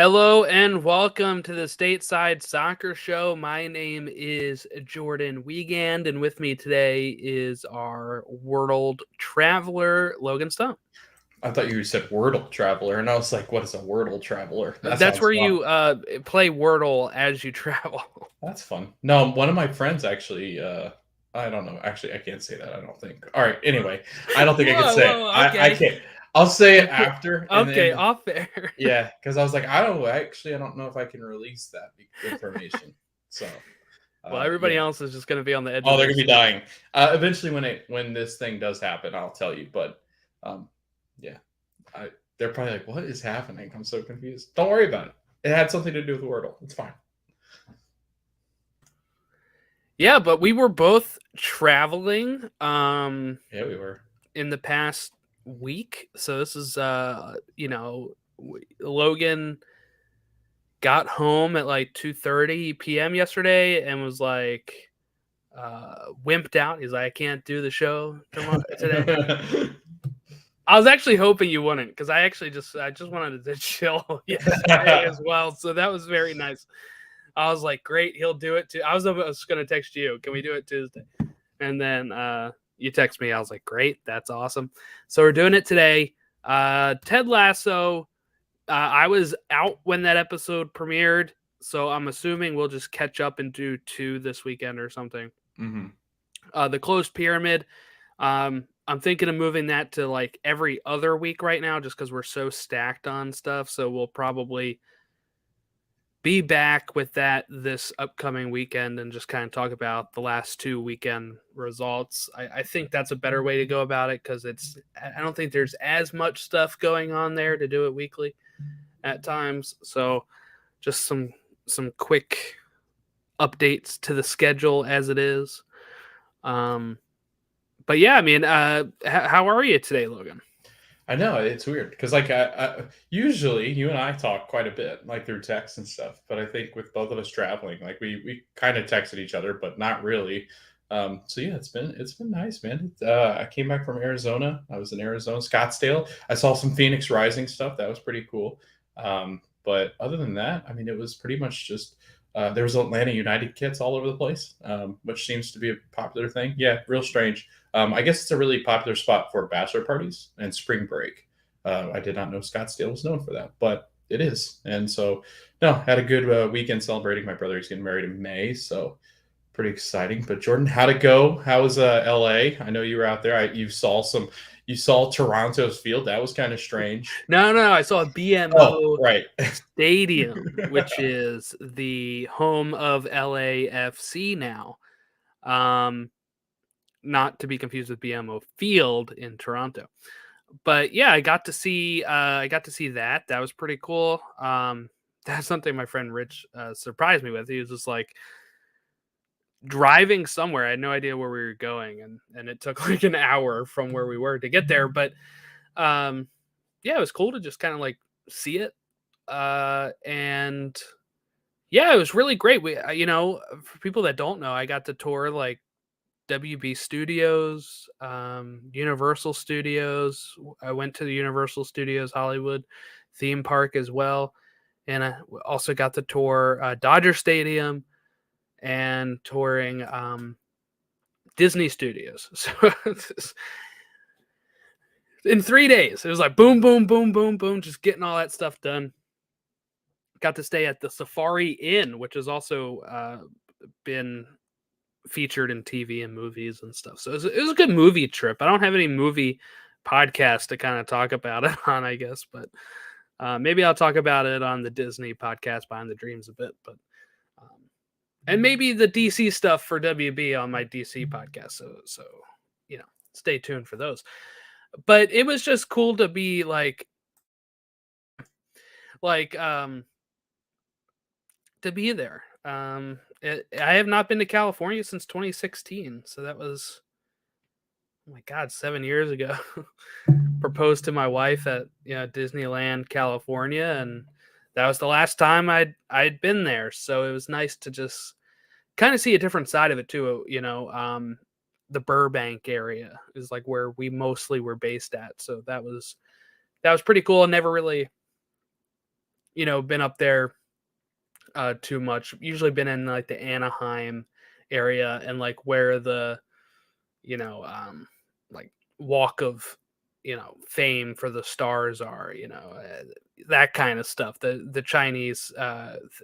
Hello and welcome to the Stateside Soccer Show. My name is Jordan Wiegand, and with me today is our world traveler, Logan Stone. I thought you said Wordle Traveler, and I was like, what is a Wordle Traveler? That That's sounds where fun. you play Wordle as you travel. That's fun. No, one of my friends actually, I don't know. Actually, I can't say that, I don't think. All right, anyway, I don't think I can say it. I Okay. can't. I'll say it after, and Okay, then, off air. yeah, because I was like, I don't know if I can release that information. So, Well, everybody yeah. else is just going to be on the edge Oh, of they're their gonna be seat. dying. Eventually, when this thing does happen, I'll tell you. But, yeah. They're probably like, "What is happening?" I'm so confused. Don't worry about it. It had something to do with Wordle. It's fine. Yeah, but we were both traveling Yeah, we were. in the past week. So this is Logan got home at like 2:30 p.m. yesterday and was like wimped out. He's like, I can't do the show today. I was actually hoping you wouldn't because I just wanted to chill yesterday as well. So that was very nice. I was like, great, he'll do it too. I was gonna text you, can we do it Tuesday? And then you text me. I was like, great, that's awesome. So we're doing it today. Ted Lasso. I was out when that episode premiered, so I'm assuming we'll just catch up and do 2 this weekend or something. Mm-hmm. The Closed Pyramid. I'm thinking of moving that to like every other week right now, just because we're so stacked on stuff. So we'll probably be back with that this upcoming weekend and just kind of talk about the last 2 weekend results. I think that's a better way to go about it because I don't think there's as much stuff going on there to do it weekly at times. So just some quick updates to the schedule as it is. But yeah, I mean, how are you today, Logan? I know it's weird because like usually you and I talk quite a bit like through text and stuff, but I think with both of us traveling, like we kind of texted each other, but not really. So yeah, it's been nice, man. I came back from Arizona. I was in Arizona, Scottsdale. I saw some Phoenix Rising stuff. That was pretty cool. But other than that, I mean, it was pretty much just there was Atlanta United kits all over the place, which seems to be a popular thing. Yeah, real strange. I guess it's a really popular spot for bachelor parties and spring break. I did not know Scottsdale was known for that, but it is. And so, no, had a good weekend celebrating. My brother is getting married in May, so pretty exciting. But Jordan, how'd it go? How was LA? I know you were out there. You saw Toronto's field. That was kind of strange. No, I saw a Oh, BMO right. Stadium, which is the home of LAFC now. Not to be confused with BMO Field in Toronto. But yeah, I got to see that. That was pretty cool. That's something my friend Rich surprised me with. He was just like driving somewhere. I had no idea where we were going, and it took like an hour from where we were to get there. But yeah, it was cool to just kind of like see it. And yeah, it was really great. We, for people that don't know, I got to tour like WB Studios, Universal Studios. I went to the Universal Studios Hollywood theme park as well, and I also got to tour Dodger Stadium and touring Disney Studios. So in 3 days, it was like boom, boom, boom, boom, boom, just getting all that stuff done. Got to stay at the Safari Inn, which has also been featured in TV and movies and stuff. So it was a good movie trip. I don't have any movie podcast to kind of talk about it on, I guess, but maybe I'll talk about it on the Disney podcast Behind the Dreams a bit. But and maybe the DC stuff for WB on my DC podcast. So stay tuned for those. But it was just cool to be like to be there. I have not been to California since 2016, so that was, oh my god, 7 years ago. Proposed to my wife at Disneyland, California, and that was the last time I'd been there. So it was nice to just kind of see a different side of it too. The Burbank area is like where we mostly were based at, so that was pretty cool. I never really been up there too much. Usually been in like the Anaheim area and like where the you know like walk of fame for the stars are. That kind of stuff. The Chinese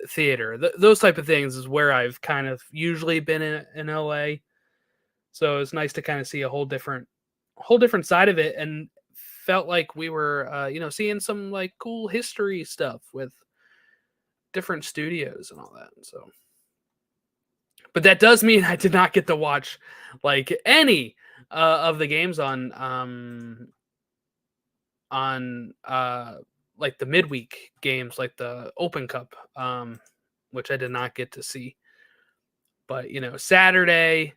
theater, those type of things is where I've kind of usually been in LA. So it's nice to kind of see a whole different side of it, and felt like we were seeing some like cool history stuff with different studios and all that. So, but that does mean I did not get to watch like any of the games on like the midweek games, like the Open Cup, which I did not get to see. But Saturday,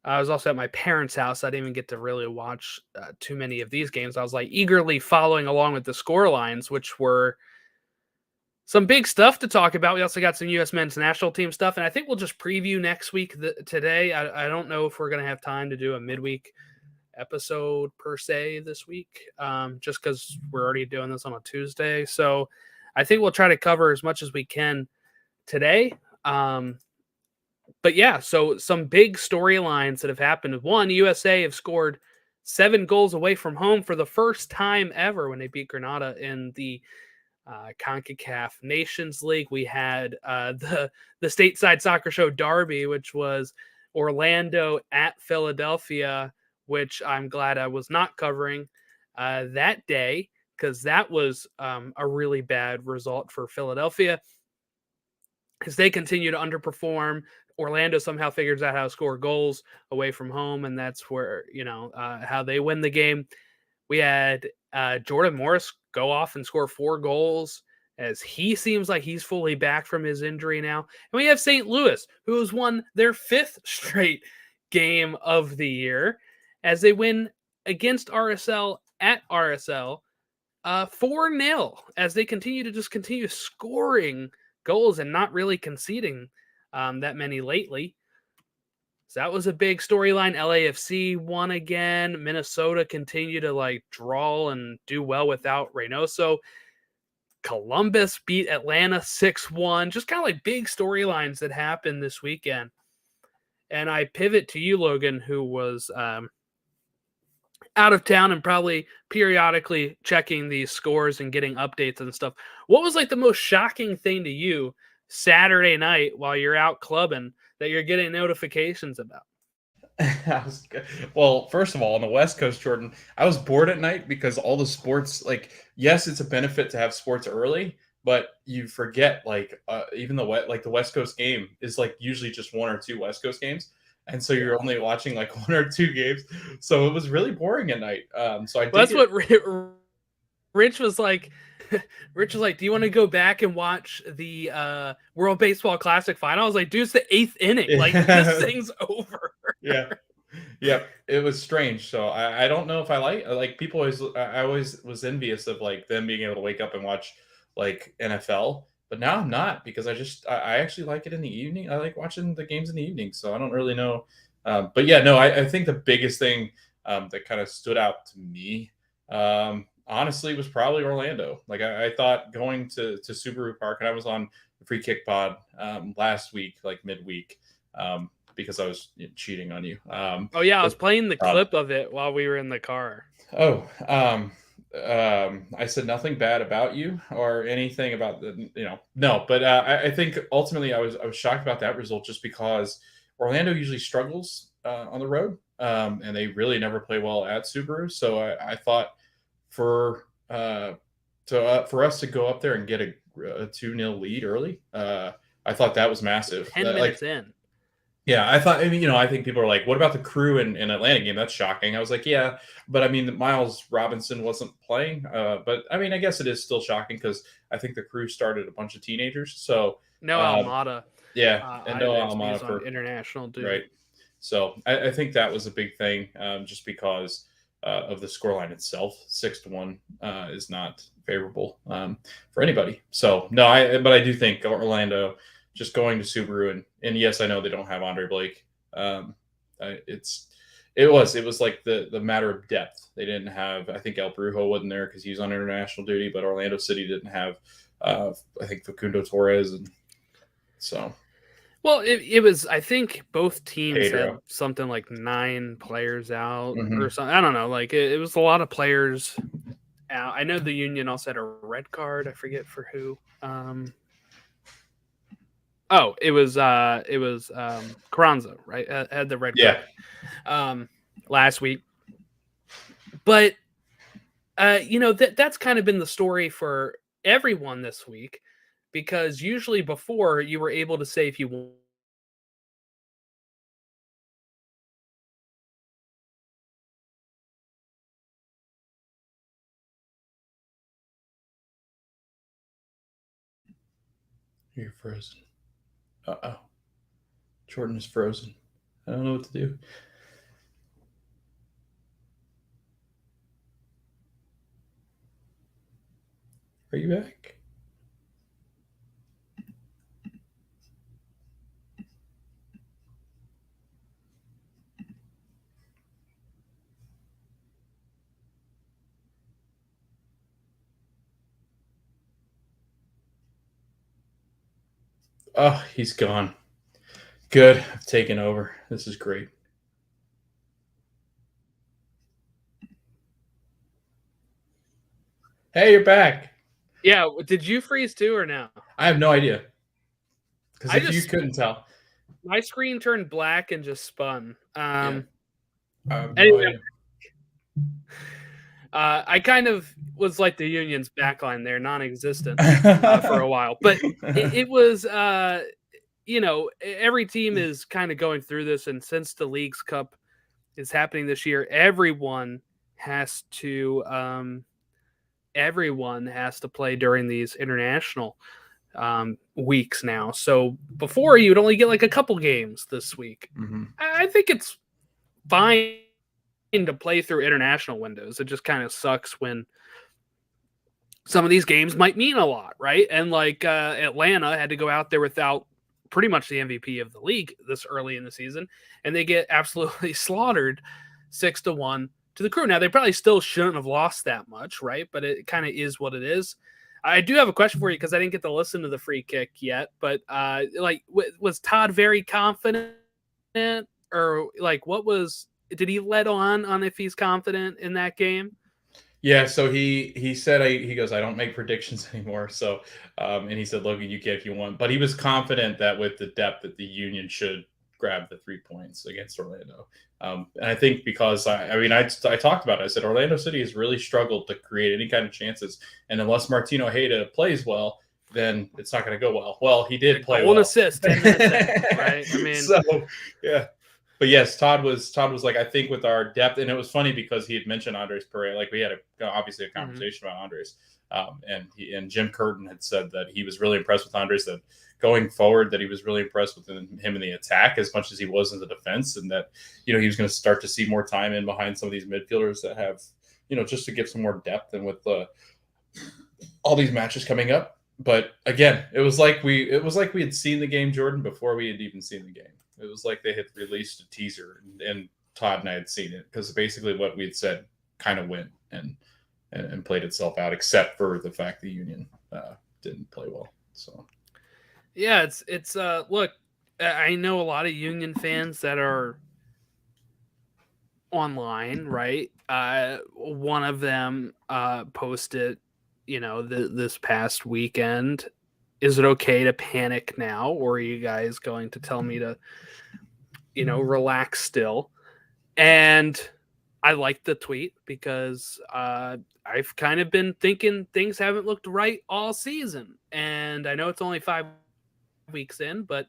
I was also at my parents' house. I didn't even get to really watch too many of these games. I was like eagerly following along with the score lines, which were some big stuff to talk about. We also got some U.S. men's national team stuff, and I think we'll just preview next week. Today, I don't know if we're going to have time to do a midweek episode per se this week, just because we're already doing this on a Tuesday. So I think we'll try to cover as much as we can today. But yeah, so some big storylines that have happened. One, USA have scored 7 goals away from home for the first time ever when they beat Grenada in the CONCACAF Nations League. We had the Stateside Soccer Show Derby, which was Orlando at Philadelphia, which I'm glad I was not covering that day, because that was a really bad result for Philadelphia, because they continue to underperform. Orlando somehow figures out how to score goals away from home, and that's where how they win the game. We had Jordan Morris go off and score 4 goals, as he seems like he's fully back from his injury now. And we have St. Louis, who has won their 5th straight game of the year, as they win against RSL at RSL 4-0, as they continue scoring goals and not really conceding that many lately. So that was a big storyline. LAFC won again. Minnesota continued to like draw and do well without Reynoso. Columbus beat Atlanta 6-1. Just kind of like big storylines that happened this weekend. And I pivot to you, Logan, who was out of town and probably periodically checking these scores and getting updates and stuff. What was like the most shocking thing to you Saturday night while you're out clubbing that you're getting notifications about? Well, first of all, on the West Coast, Jordan, I was bored at night because all the sports, like, yes, it's a benefit to have sports early, but you forget, like, even the West Coast game is like usually just 1 or 2 West Coast games, and so you're only watching like 1 or 2 games, so it was really boring at night. So I Well, did that's what Rich was like. Rich was like, "Do you want to go back and watch the World Baseball Classic final?" I was like, "Dude, it's the 8th inning. Like, this thing's over." Yeah. Yep, it was strange. So I don't know if I like people always. I always was envious of like them being able to wake up and watch like NFL, but now I'm not, because I actually like it in the evening. I like watching the games in the evening, so I don't really know. But yeah, no, I think the biggest thing that kind of stood out to me, honestly, was probably Orlando. Like I thought going to Subaru Park, and I was on the Free Kick Pod last week, like midweek. Because I was cheating on you. Oh yeah, I was with, playing the clip of it while we were in the car. oh, I said nothing bad about you or anything about no, but I think ultimately I was shocked about that result, just because Orlando usually struggles on the road, and they really never play well at Subaru. So I thought for for us to go up there and get a 2-0 lead early, I thought that was massive. 10 minutes in. Yeah, I thought. I mean, I think people are like, "What about the Crew in Atlanta game? That's shocking." I was like, "Yeah," but I mean, Miles Robinson wasn't playing. But I mean, I guess it is still shocking, because I think the Crew started a bunch of teenagers. So No uh, Almada yeah, and no either. So Almada he's on for international duty. right. So I think that was a big thing, just because of the scoreline itself. 6-1 is not favorable for anybody. So no, but I do think Orlando just going to Subaru, and yes, I know they don't have Andre Blake. It was like the matter of depth. They didn't have. I think El Brujo wasn't there because he was on international duty, but Orlando City didn't have I think Facundo Torres, and so Well, it was. I think both teams had Pedro. something like 9 players out or Hmm. something. I don't know. Like it was a lot of players out. I know the Union also had a red card. I forget for who. Oh, it was Carranza, right? Had the red card Yeah. last week. But that's kind of been the story for everyone this week, because usually before you were able to say if you won. You're frozen. Oh. Jordan is frozen. I don't know what to do. Are you back? Oh, he's gone. Good. I've taken over. This is great. Hey, you're back. Yeah, did you freeze too or no? I have no idea. Because I if you just couldn't tell, My screen turned black and just spun. yeah, I have no Anyway, idea. I kind of was like the Union's backline there, non-existent for a while, but it was every team is kind of going through this, and since the Leagues Cup is happening this year, has to everyone has to play during these international weeks now. So before you would only get like a couple games this week. Hmm. I think it's fine to play through international windows. It just kind of sucks when some of these games might mean a lot, right? And like Atlanta had to go out there without pretty much the MVP of the league this early in the season, and they get absolutely slaughtered 6-1 to the Crew. Now they probably still shouldn't have lost that much, right? But it kind of is what it is. I do have a question for you because I didn't get to listen to the free kick yet. But was Todd very confident, or like what was? Did he let on if he's confident in that game? Yeah, so he said he goes, I don't make predictions anymore. So and he said, Logan, you can if you want. But he was confident that with the depth that the Union should grab the 3 points against Orlando. And I think because I talked about it. I said Orlando City has really struggled to create any kind of chances, and unless Martino Hayda plays well, then it's not going to go well. Well, he did play Goal and well. assist 10 minutes in, right? I mean, So yeah, but yes, Todd was like, I think with our depth, and it was funny because he had mentioned Andres Pereira. Like we had obviously a mhm. conversation about Andres, and Jim Curtin had said that he was really impressed with Andres. That going forward, that he was really impressed with him in the attack as much as he was in the defense, and that he was going to start to see more time in behind some of these midfielders that have just to give some more depth, and with all these matches coming up. But again, it was like we had seen the game, Jordan, before we had even seen the game. It was like they had released a teaser, and Todd and I had seen it, because basically what we had said kind of went and played itself out, except for the fact the Union didn't play well. So Yeah, it's look, I know a lot of Union fans that are online, right? One of them posted, this past weekend. Is it okay to panic now, or are you guys going to tell me to, relax still? And I liked the tweet because I've kind of been thinking things haven't looked right all season, and I know it's only 5 weeks in, but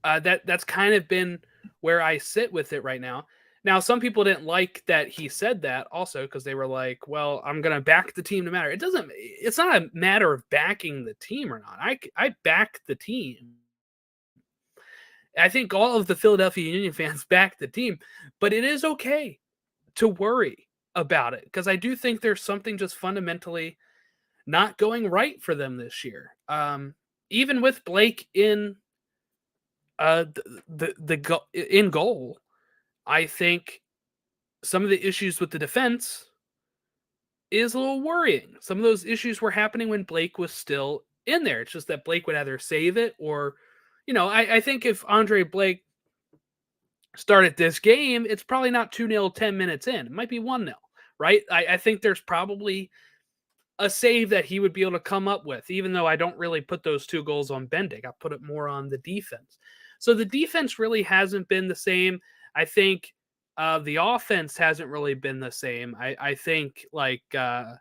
that's kind of been where I sit with it right now. Now, some people didn't like that he said that also because they were like, "Well, I'm going to back the team no matter." It doesn't. It's not a matter of backing the team or not. I back the team. I think all of the Philadelphia Union fans back the team, but it is okay to worry about it because I do think there's something just fundamentally not going right for them this year. Even with Blake in in goal, I think some of the issues with the defense is a little worrying. Some of those issues were happening when Blake was still in there. It's just that Blake would either save it or, I think if Andre Blake started this game, it's probably not 2-0 10 minutes in. It might be 1-0, right? I think there's probably a save that he would be able to come up with, even though I don't really put those 2 goals on Bendik. I put it more on the defense. So the defense really hasn't been the same. I think the offense hasn't really been the same. I think Ura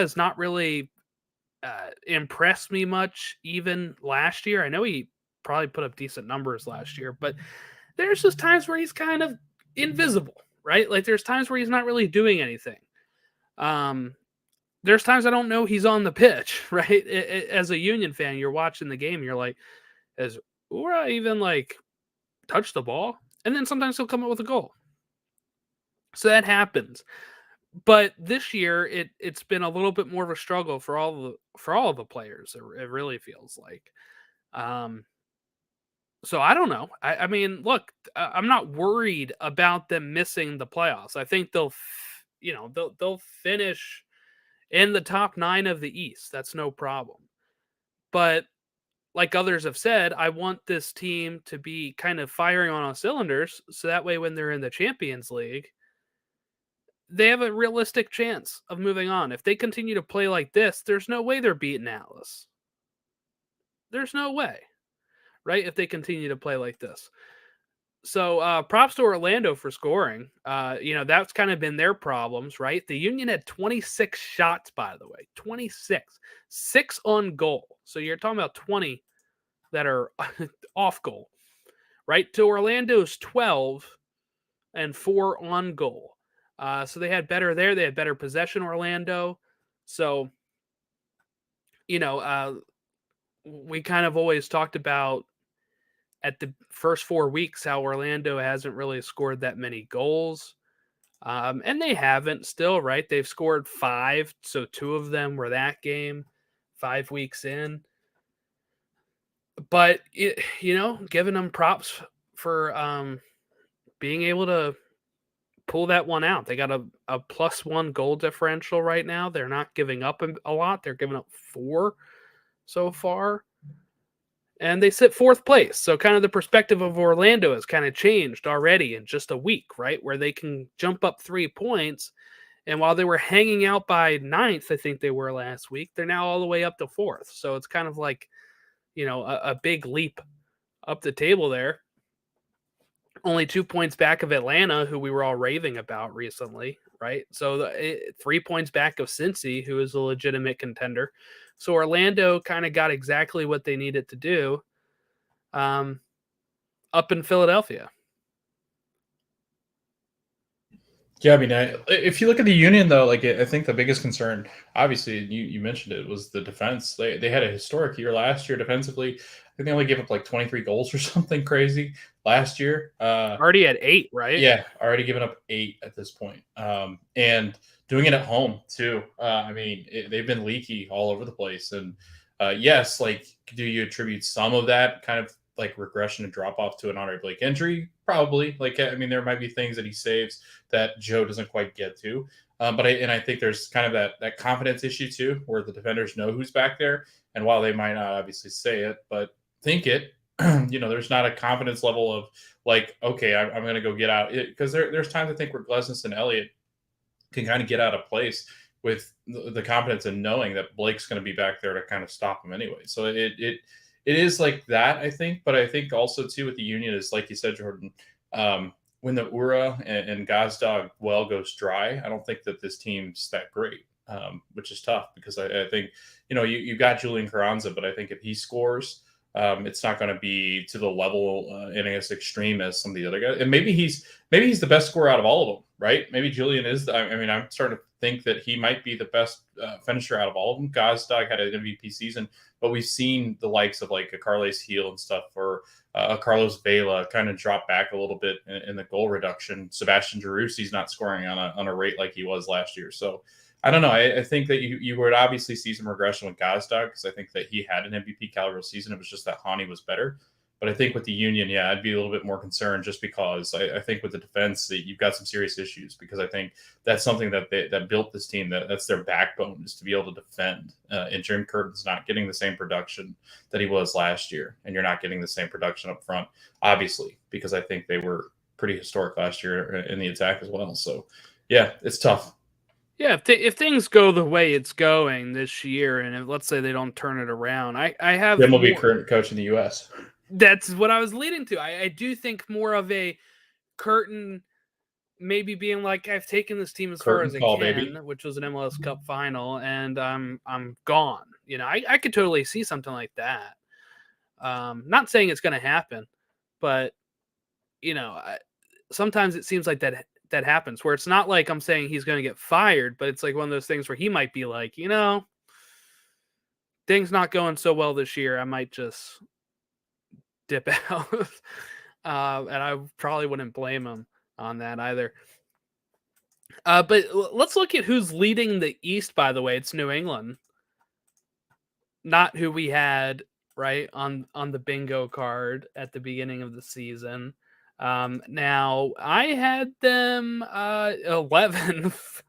has not really impressed me much even last year. I know he probably put up decent numbers last year, but there's just times where he's kind of invisible, right? Like there's times where he's not really doing anything. There's times I don't know he's on the pitch, right? As a Union fan, you're watching the game, you're like, has Ura even touched the ball? And then sometimes he'll come up with a goal. So that happens. But this year, it's been a little bit more of a struggle for all of the players. It really feels like. So I don't know. I mean, look, I'm not worried about them missing the playoffs. I think they'll finish in the top 9 of the East. That's no problem. But like others have said, I want this team to be kind of firing on all cylinders, so that way when they're in the Champions League, they have a realistic chance of moving on. If they continue to play like this, there's no way they're beating Atlas. There's no way, right? If they continue to play like this. So props to Orlando for scoring. That's kind of been their problems, right? The Union had 26 shots, by the way. 26. 6 on goal. So you're talking about 20 that are off goal, right? To Orlando's 12 and 4 on goal. So they had better there. They had better possession, Orlando. So, we kind of always talked about at the first 4 weeks how Orlando hasn't really scored that many goals. And they haven't still, right? They've scored 5. So 2 of them were that game 5 weeks in. But, giving them props for being able to pull that one out. They got a +1 goal differential right now. They're not giving up a lot. They're giving up 4 so far. And they sit 4th place. So kind of the perspective of Orlando has kind of changed already in just a week, right? Where they can jump up 3 points. And while they were hanging out by 9th, I think they were last week, they're now all the way up to 4th. So it's kind of like, a big leap up the table there. Only 2 points back of Atlanta, who we were all raving about recently, right? So 3 points back of Cincy, who is a legitimate contender. So Orlando kind of got exactly what they needed to do up in Philadelphia. Yeah, I mean, if you look at the Union, though, I think the biggest concern, obviously, you mentioned it, was the defense. They had a historic year last year defensively. I think they only gave up 23 goals or something crazy last year. Already at 8, right? Yeah, already given up 8 at this point. And doing it at home, too. They've been leaky all over the place. And yes, do you attribute some of that kind of regression and drop off to an Andre Blake injury? Probably. There might be things that he saves that Joe doesn't quite get to. But I think there's kind of that confidence issue too, where the defenders know who's back there. And while they might not obviously say it, but think it, there's not a confidence level of okay, I'm going to go get out. Because there's times I think where Glesnes and Elliott can kind of get out of place with the confidence and knowing that Blake's going to be back there to kind of stop him anyway. So it is like that, I think. But I think also, too, with the Union is, like you said, Jordan, when the Ura and Gazdag well goes dry, I don't think that this team's that great, which is tough because I think, you got Julian Carranza, but I think if he scores, it's not going to be to the level and I guess extreme as some of the other guys. And maybe he's the best scorer out of all of them, right? Maybe Julian is. I'm starting to think that he might be the best finisher out of all of them. Gazdag had an MVP season, but we've seen the likes of a Carles Heel and stuff, or Carlos Vela kind of drop back a little bit in the goal reduction. Sebastian Giroussi's not scoring on a rate like he was last year. So I don't know. I think that you would obviously see some regression with Gazdag because I think that he had an MVP caliber season. It was just that Hani was better. But I think with the Union, yeah, I'd be a little bit more concerned just because I think with the defense that you've got some serious issues because I think that's something that built this team. That's their backbone is to be able to defend. And Jim Curtin's not getting the same production that he was last year, and you're not getting the same production up front, obviously, because I think they were pretty historic last year in the attack as well. So, yeah, it's tough. Yeah, if things go the way it's going this year, and if, let's say they don't turn it around, I have Jim will be more. current coach in the U.S. That's what I was leading to. I do think more of a Curtin maybe being like, I've taken this team as far Curtain as I call, can, baby. which was an MLS Cup final, and I'm gone. I could totally see something like that. Not saying it's going to happen, but sometimes it seems like that happens where it's not like I'm saying he's going to get fired, but it's like one of those things where he might be like, things not going so well this year. I might just dip out. And I probably wouldn't blame him on that either. But let's look at who's leading the East, by the way. It's New England, not who we had right on the bingo card at the beginning of the season. Now I had them 11th,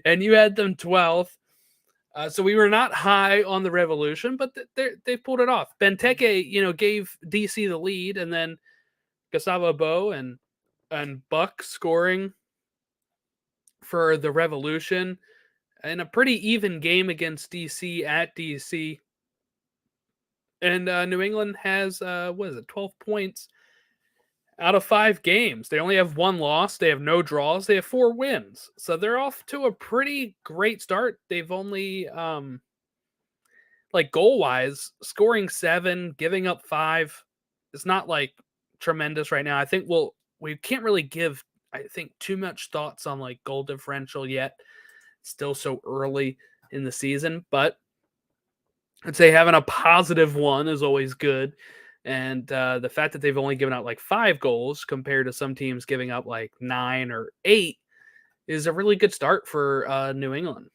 and you had them 12th. So we were not high on the Revolution, but they pulled it off. Benteke, gave DC the lead, and then Gustavo Bo and Buck scoring for the Revolution in a pretty even game against DC at DC. And New England has 12 points out of 5 games. They only have 1 loss. They have no draws. They have 4 wins. So they're off to a pretty great start. They've only like goal wise, scoring 7, giving up 5. It's not like tremendous right now. I think we can't really give too much thoughts on like goal differential yet. It's still so early in the season, but I'd say having a positive 1 is always good. And the fact that they've only given out like 5 goals compared to some teams giving up like 9 or 8 is a really good start for New England.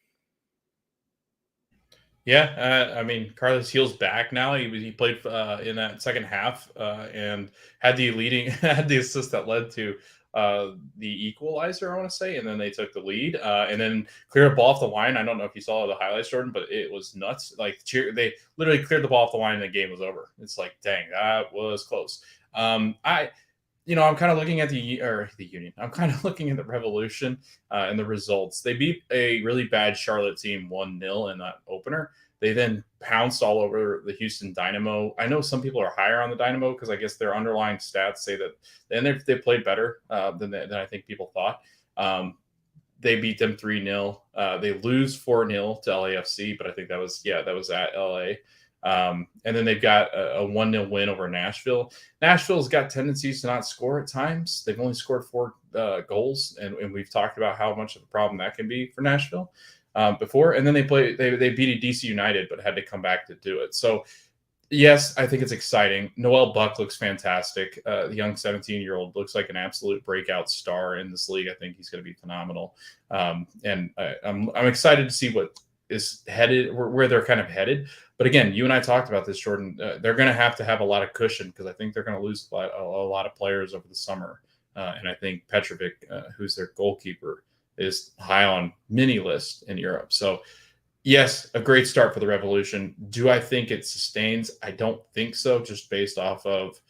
Yeah, I mean, Carlos Heel's back now. He played in that second half and had the leading had the assist that led to the equalizer, I want to say, and then they took the lead and then cleared a ball off the line. I don't know if you saw the highlights, Jordan, but it was nuts. Like they literally cleared the ball off the line and the game was over. It's like, dang, that was close. I'm kind of looking at the Union. I'm kind of looking at the Revolution and the results. They beat a really bad Charlotte team 1-0 in that opener. They then pounced all over the Houston Dynamo. I know some people are higher on the Dynamo because I guess their underlying stats say that, and they played better than I think people thought. They beat them 3-0. They lose 4-0 to LAFC, but I think that was at LA. And then they've got a 1-0 win over Nashville. Nashville's got tendencies to not score at times. They've only scored 4 goals, and we've talked about how much of a problem that can be for Nashville before. And then they beat a DC United, but had to come back to do it. So, yes, I think it's exciting. Noel Buck looks fantastic. The young 17-year-old looks like an absolute breakout star in this league. I think he's going to be phenomenal. And I'm excited to see what is headed, where they're kind of headed. But again, you and I talked about this, Jordan. They're going to have a lot of cushion because I think they're going to lose a lot of players over the summer. And I think Petrovic, who's their goalkeeper, is high on many lists in Europe. So, yes, a great start for the Revolution. Do I think it sustains? I don't think so, just based off of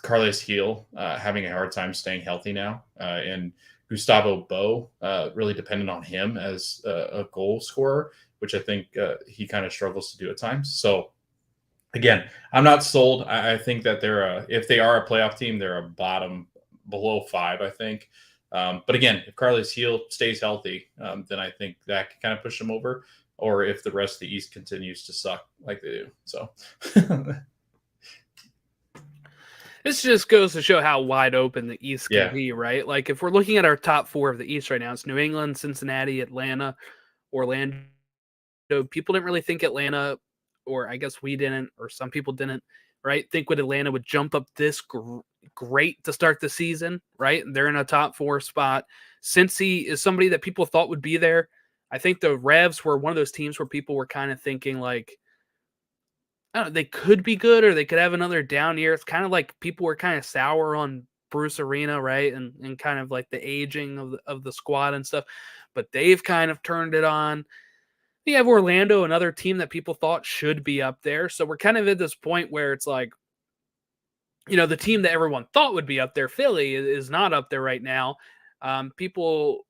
Carles Heel having a hard time staying healthy now. And Gustavo Bo really dependent on him as a goal scorer, which I think he kind of struggles to do at times. So, again, I'm not sold. I think that if they are a playoff team, they're a bottom below 5, I think. But again, if Carles Heel stays healthy, then I think that can kind of push them over. Or if the rest of the East continues to suck like they do. So this just goes to show how wide open the East can yeah, be, right? Like if we're looking at our top 4 of the East right now, it's New England, Cincinnati, Atlanta, Orlando. People didn't really think Atlanta, or I guess we didn't, or some people didn't, right? Think what Atlanta would jump up this great to start the season, right? They're in a top 4 spot. Cincy is somebody that people thought would be there. I think the Revs were one of those teams where people were kind of thinking like, I don't know, they could be good or they could have another down year. It's kind of like people were kind of sour on Bruce Arena, right? And kind of like the aging of the squad and stuff. But they've kind of turned it on. You have Orlando, another team that people thought should be up there. So we're kind of at this point where it's like, the team that everyone thought would be up there, Philly, is not up there right now. People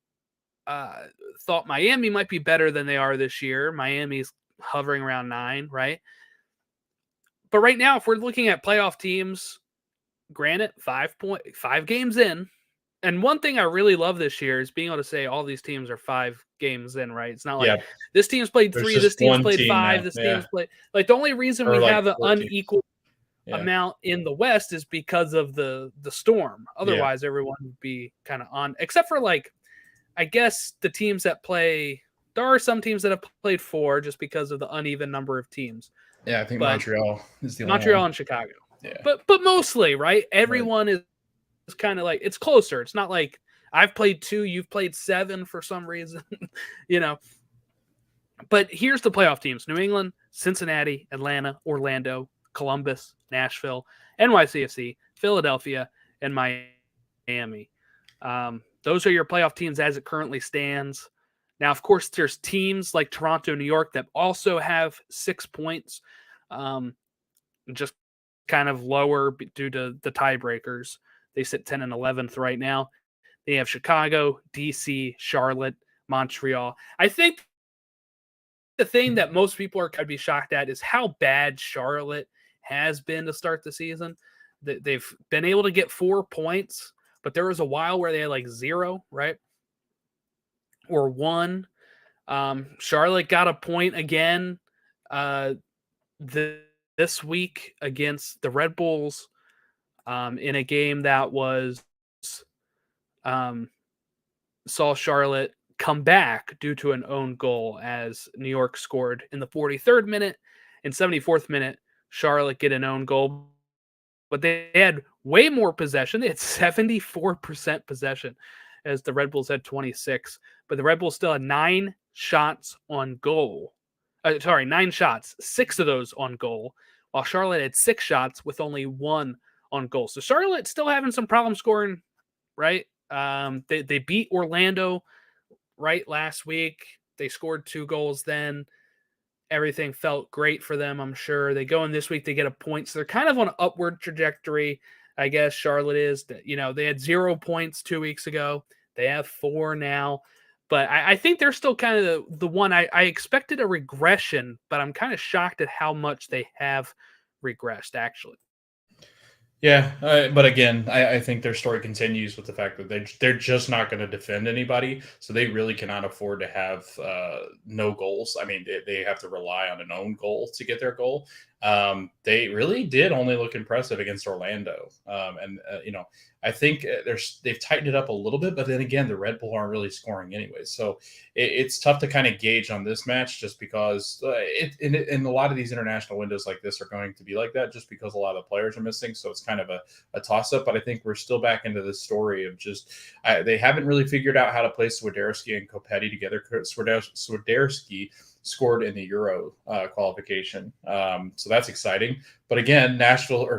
uh, thought Miami might be better than they are this year. Miami's hovering around 9, right? But right now, if we're looking at playoff teams, granted, 5 games in, and one thing I really love this year is being able to say all these teams are 5 games in, right? It's not like Yeah, this team's played there's 3, just this team's one played team 5, now. this Yeah, team's played like the only reason or we like have an 4 teams. unequal Yeah, amount in the West is because of the storm. yeah, Otherwise, everyone would be kind of on, except for like I guess the teams that play. There are some teams that have played 4 just because of the uneven number of teams, yeah. I think but Montreal is the only Montreal one. and Chicago. Yeah, But mostly, right? right. Everyone is kind of like it's closer. It's not like I've played 2, you've played 7 for some reason, you know. But here's the playoff teams: New England, Cincinnati, Atlanta, Orlando, Columbus, Nashville, NYCFC, Philadelphia, and Miami. Those are your playoff teams as it currently stands. Now, of course, there's teams like Toronto, New York that also have 6 points, just kind of lower due to the tiebreakers. They sit 10 and 11th right now. They have Chicago, DC, Charlotte, Montreal. I think the thing that most people are going to be shocked at is how bad Charlotte has been to start the season. They've been able to get 4 points, but there was a while where they had like 0, right? Or 1. Charlotte got a point again this week against the Red Bulls in a game that was um, saw Charlotte come back due to an own goal as New York scored in the 43rd minute and 74th minute. Charlotte get an own goal, but they had way more possession. They had 74% possession as the Red Bulls had 26, but the Red Bulls still had 9 shots on goal. 9 shots, 6 of those on goal, while Charlotte had 6 shots with only 1 on goal. So Charlotte's still having some problem scoring, right? They beat Orlando right last week. They scored 2 goals then. Everything felt great for them, I'm sure. They go in this week, they get a point. So they're kind of on an upward trajectory, I guess Charlotte is. They had 0 points 2 weeks ago. They have 4 now. But I think they're still kind of the one I expected a regression, but I'm kind of shocked at how much they have regressed, actually. Yeah, but again, I think their story continues with the fact that they're just not going to defend anybody, so they really cannot afford to have no goals. I mean, they have to rely on an own goal to get their goal. They really did only look impressive against Orlando, and I think they've tightened it up a little bit, but then again, the Red Bull aren't really scoring anyway, so it's tough to kind of gauge on this match just because in a lot of these international windows like this are going to be like that, just because a lot of the players are missing. So it's kind of a toss up. But I think we're still back into this story of just they haven't really figured out how to play Swiderski and Kopetti together. Swiderski scored in the Euro qualification. So that's exciting. But again, Nashville,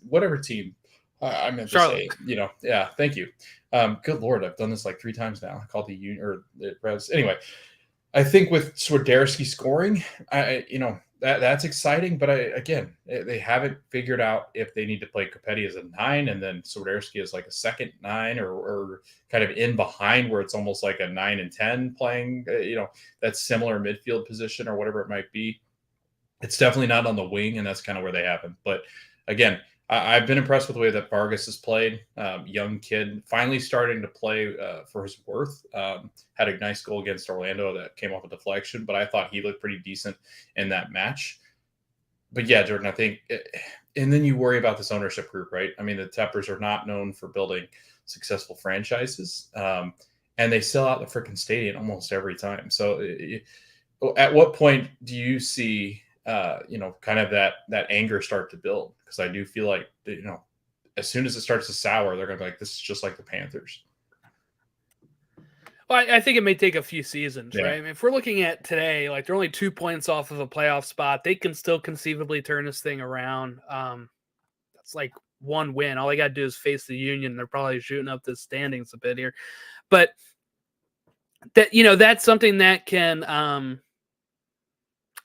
whatever team I meant Charlotte. to say, yeah, thank you. Good Lord, I've done this like 3 times now. I called the Union or the Reds. Anyway, I think with Swiderski scoring, that's exciting. But they haven't figured out if they need to play Kopetti as a 9 and then Swiderski as like a second 9 or kind of in behind where it's almost like a 9 and 10 playing, that similar midfield position or whatever it might be. It's definitely not on the wing, and that's kind of where they happen. But again, I've been impressed with the way that Vargas has played. Young kid, finally starting to play for his worth. Had a nice goal against Orlando that came off a deflection, but I thought he looked pretty decent in that match. But yeah, Jordan, I think, and then you worry about this ownership group, right? I mean, the Teppers are not known for building successful franchises, and they sell out the freaking stadium almost every time. So, at what point do you see kind of that anger start to build? Because I do feel like, as soon as it starts to sour, they're going to be like, this is just like the Panthers. Well, I think it may take a few seasons, right? Yeah. I mean, if we're looking at today, like they're only 2 points off of a playoff spot. They can still conceivably turn this thing around. That's like one win. All they got to do is face the Union. They're probably shooting up the standings a bit here, but that's something that can.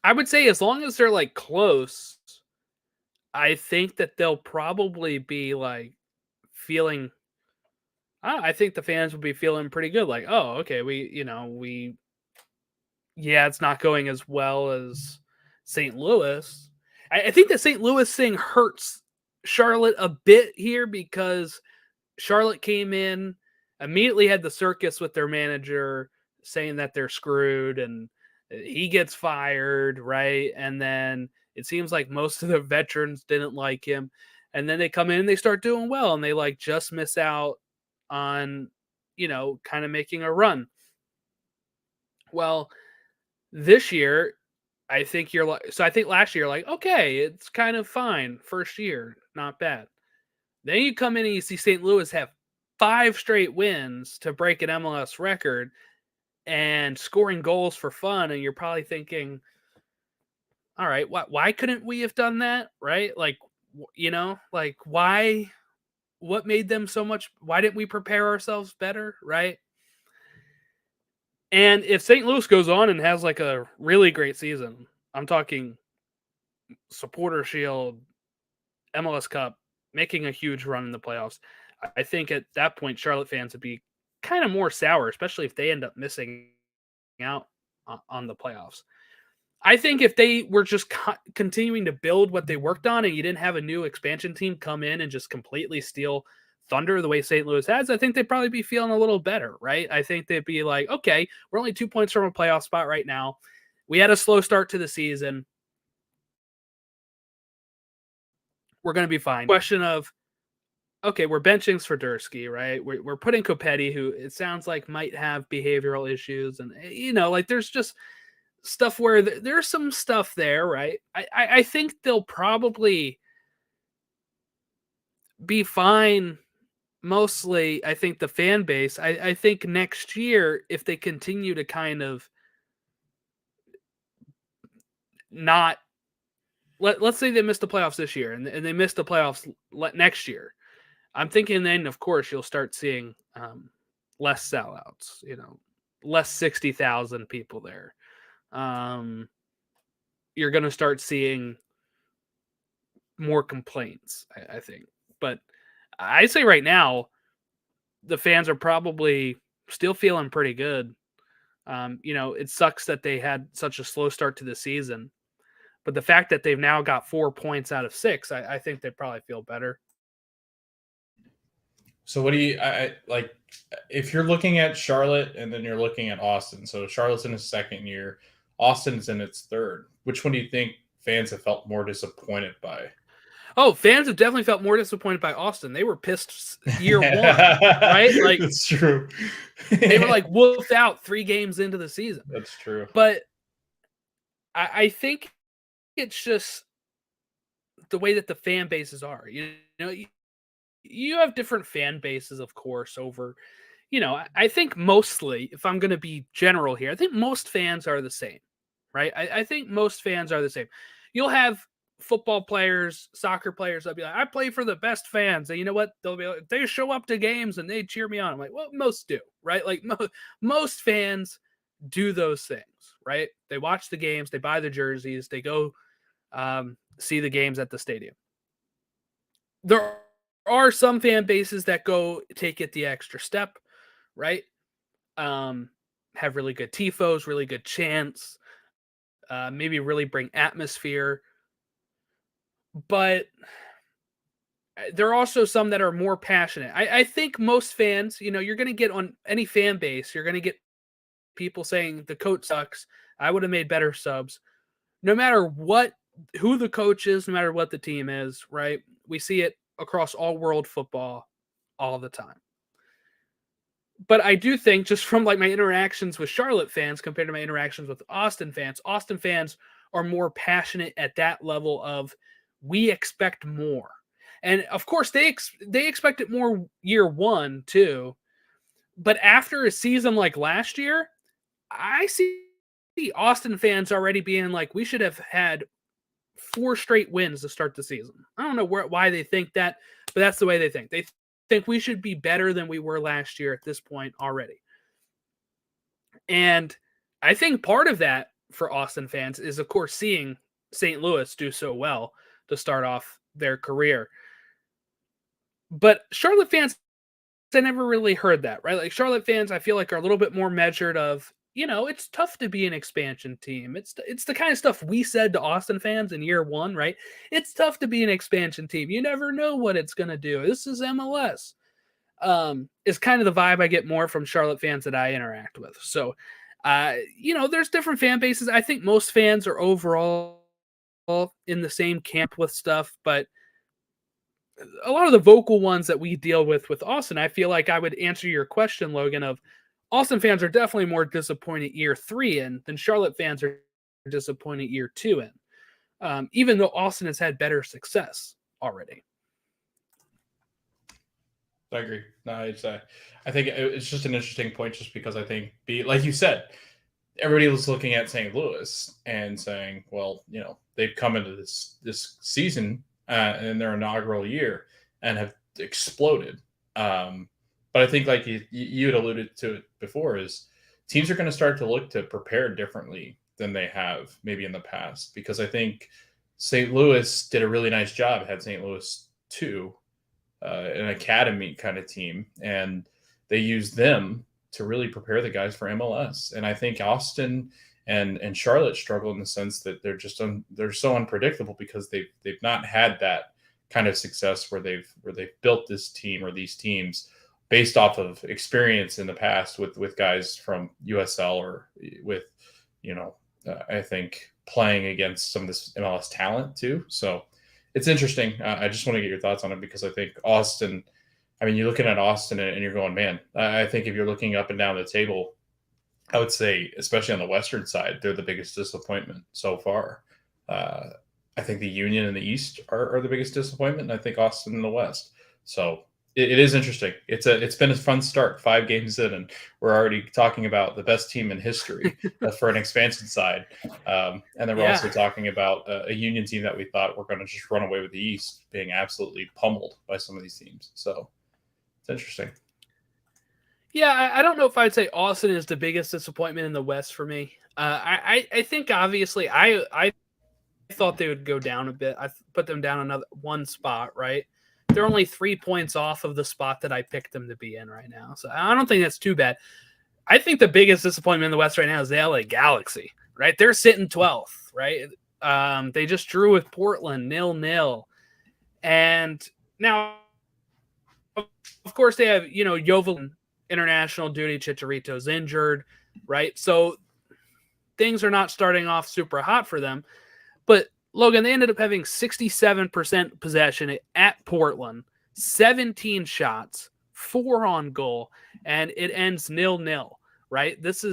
I would say as long as they're like close, I think that they'll probably be like feeling. I think the fans will be feeling pretty good. Like, oh, okay, yeah, it's not going as well as St. Louis. I think the St. Louis thing hurts Charlotte a bit here because Charlotte came in, immediately had the circus with their manager saying that they're screwed and he gets fired, right? And then it seems like most of the veterans didn't like him. And then they come in and they start doing well and they like just miss out on, kind of making a run. Well, this year, I think you're like, so I think last year, like, okay, it's kind of fine. First year, not bad. Then you come in and you see St. Louis have 5 straight wins to break an MLS record and scoring goals for fun. And you're probably thinking, all right, why couldn't we have done that? Right? Like, like why, what made them so much? Why didn't we prepare ourselves better? Right? And if St. Louis goes on and has like a really great season, I'm talking Supporter Shield, MLS Cup, making a huge run in the playoffs. I think at that point, Charlotte fans would be kind of more sour, especially if they end up missing out on the playoffs. I think if they were just continuing to build what they worked on and you didn't have a new expansion team come in and just completely steal thunder the way St. Louis has, I think they'd probably be feeling a little better, right? I think they'd be like, okay, we're only 2 points from a playoff spot right now. We had a slow start to the season. We're going to be fine. Question of, okay, we're benching Swiderski, right? We're putting Copetti, who it sounds like might have behavioral issues. And, like there's just stuff where there's some stuff there, right? I think they'll probably be fine. Mostly, I think the fan base. I think next year, if they continue to kind of not let's say they missed the playoffs this year and they missed the playoffs next year, I'm thinking then, of course, you'll start seeing less sellouts, less 60,000 people there. You're going to start seeing more complaints, I think. But I say right now, the fans are probably still feeling pretty good. It sucks that they had such a slow start to the season. But the fact that they've now got 4 points out of 6, I think they probably feel better. So what do you like if you're looking at Charlotte and then you're looking at Austin? So Charlotte's in its second year, Austin's in its third. Which one do you think fans have felt more disappointed by? Oh, fans have definitely felt more disappointed by Austin. They were pissed year one, right? Like That's true. They were like wolfed out 3 games into the season. That's true. But I think it's just the way that the fan bases are. You have different fan bases, of course, over, I think mostly, if I'm going to be general here, I think most fans are the same, right? I think most fans are the same. You'll have football players, soccer players that'll be like, I play for the best fans. And you know what? They'll be like, they show up to games and they cheer me on. I'm like, well, most do, right? Like most fans do those things, right? They watch the games, they buy the jerseys, they go see the games at the stadium. There are some fan bases that go take it the extra step, right? Have really good tifos, really good chants, maybe really bring atmosphere. But there are also some that are more passionate. I think most fans, you're going to get on any fan base, you're going to get people saying the coach sucks. I would have made better subs. No matter who the coach is, no matter what the team is, right? We see it across all world football all the time. But I do think, just from like my interactions with Charlotte fans compared to my interactions with Austin fans are more passionate at that level of, we expect more. And of course they expect it more year one too. But after a season like last year, I see Austin fans already being like, we should have had 4 straight wins to start the season. I don't know why they think that, but that's the way they think. They think we should be better than we were last year at this point already. And I think part of that for Austin fans is, of course, seeing St. Louis do so well to start off their career. But Charlotte fans, I never really heard that, right? Like Charlotte fans, I feel like are a little bit more measured of, it's tough to be an expansion team. It's the kind of stuff we said to Austin fans in year 1, right? It's tough to be an expansion team. You never know what it's going to do. This is MLS. Is kind of the vibe I get more from Charlotte fans that I interact with. So, there's different fan bases. I think most fans are overall in the same camp with stuff, but a lot of the vocal ones that we deal with Austin, I feel like I would answer your question, Logan, of Austin fans are definitely more disappointed year 3 in than Charlotte fans are disappointed year 2 in, even though Austin has had better success already. I agree. No, I think it's just an interesting point, just because I think, like you said, everybody was looking at St. Louis and saying, well, they've come into this season in their inaugural year and have exploded. But I think, like you had alluded to it before, is teams are going to start to look to prepare differently than they have maybe in the past, because I think St. Louis did a really nice job, had St. Louis 2, an academy kind of team, and they used them to really prepare the guys for MLS. And I think Austin and Charlotte struggle in the sense that they're just they're so unpredictable, because they've not had that kind of success where they've built this team or these teams based off of experience in the past with guys from USL, or with I think playing against some of this MLS talent too. So it's interesting. I just want to get your thoughts on it, because I think Austin, I mean, you're looking at Austin and you're going, man, I think if you're looking up and down the table, I would say, especially on the Western side, they're the biggest disappointment so far. I think the Union in the East are the biggest disappointment, and I think Austin in the West. So it is interesting. It's been a fun start, 5 games in, and we're already talking about the best team in history for an expansion side. And then we're also talking about a Union team that we thought were going to just run away with the East, being absolutely pummeled by some of these teams. So it's interesting. Yeah, I don't know if I'd say Austin is the biggest disappointment in the West for me. I think obviously I thought they would go down a bit. I put them down one spot, right? They're only 3 points off of the spot that I picked them to be in right now. So I don't think that's too bad. I think the biggest disappointment in the West right now is the LA Galaxy, right? They're sitting 12th, right? They just drew with Portland 0-0. And now, of course, they have, Jovel international duty. Chicharito's injured, right? So things are not starting off super hot for them. But Logan, they ended up having 67% possession at Portland, 17 shots, 4 on goal, and it ends 0-0. Right? This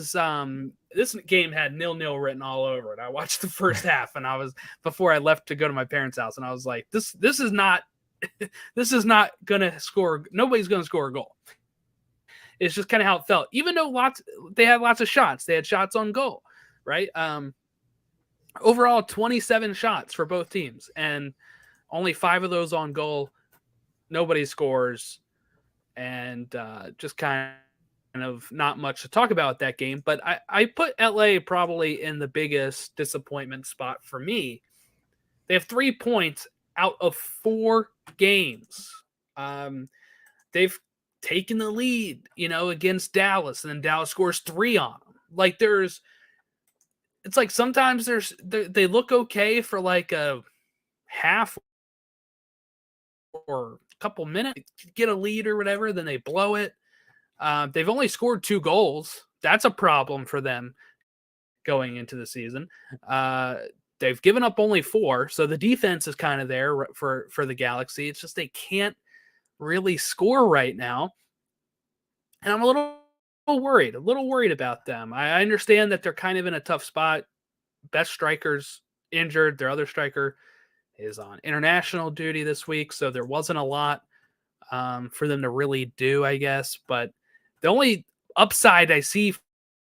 game had 0-0 written all over it. I watched the first half, and before I left to go to my parents' house, and I was like, this is not gonna score. Nobody's gonna score a goal. It's just kind of how it felt. Even though they had lots of shots, they had shots on goal, right? Overall, 27 shots for both teams, and only 5 of those on goal. Nobody scores, and just kind of not much to talk about that game. But I put LA probably in the biggest disappointment spot for me. They have 3 points out of 4 games. They've taken the lead, against Dallas, and then Dallas scores 3 on them. Like it's like sometimes they look okay for like a half or a couple minutes, get a lead or whatever, then they blow it. They've only scored 2 goals. That's a problem for them going into the season. They've given up only 4, so the defense is kind of there for the Galaxy. It's just they can't really score right now, and I'm a little worried about them. I understand that they're kind of in a tough spot. Best striker's injured. Their other striker is on international duty this week, so there wasn't a lot for them to really do, I guess. But The only upside I see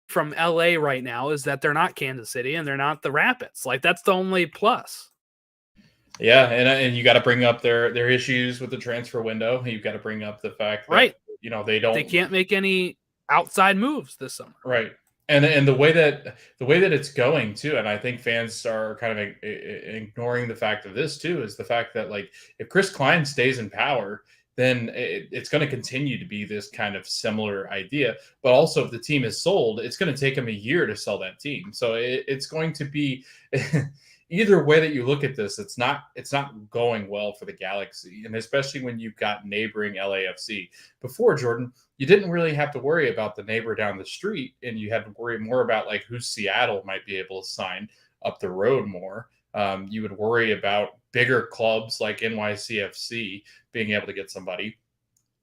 from LA right now is that they're not Kansas City and they're not the Rapids. Like, that's the only plus. Yeah, and you got to bring up their issues with the transfer window. You've got to bring up the fact that Right. they They don't. can't make any outside moves this summer. Right. And the way that it's going too, and I think fans are kind of ignoring the fact of this too, is the fact that, like, if Chris Klein stays in power, then it's going to continue to be this kind of similar idea. But also, if the team is sold, it's going to take him a year to sell that team. So it's going to be either way that you look at this, it's not going well for the Galaxy, and especially when you've got neighboring LAFC. Before, Jordan, you didn't really have to worry about the neighbor down the street, and you had to worry more about, like, who Seattle might be able to sign up the road more. You would worry about bigger clubs like NYCFC being able to get somebody.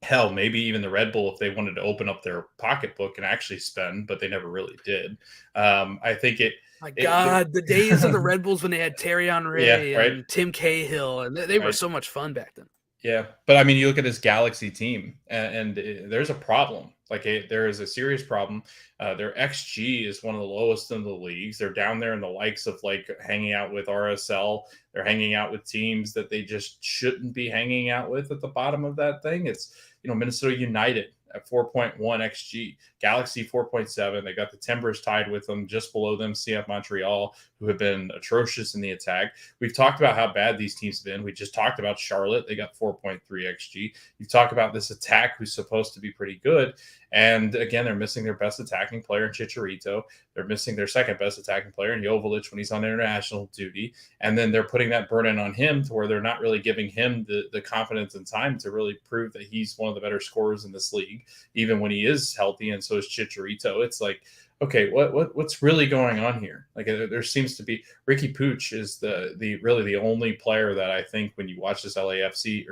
Hell, maybe even the Red Bull if they wanted to open up their pocketbook and actually spend, but they never really did. I think My God, the days of the Red Bulls when they had Terry Henry right? and Tim Cahill, and they were so much fun back then. Yeah, but I mean, you look at this Galaxy team, and there's a problem. Like, there is a serious problem. Their XG is one of the lowest in the leagues. They're down there in the likes of, like, hanging out with RSL. They're hanging out with teams that they just shouldn't be hanging out with at the bottom of that thing. It's, Minnesota United at 4.1 XG, Galaxy 4.7. They got the Timbers tied with them, just below them, CF Montreal, who have been atrocious in the attack. We've talked about how bad these teams have been. We just talked about Charlotte. They got 4.3 XG. You talk about this attack who's supposed to be pretty good. And again, they're missing their best attacking player in Chicharito. They're missing their second best attacking player in Joveljic when he's on international duty. And then they're putting that burden on him to where they're not really giving him the confidence and time to really prove that he's one of the better scorers in this league, even when he is healthy. And so is Chicharito. It's like, okay, what's really going on here? Like, there seems to be Ricky Pooch is the really the only player that I think when you watch this LAFC,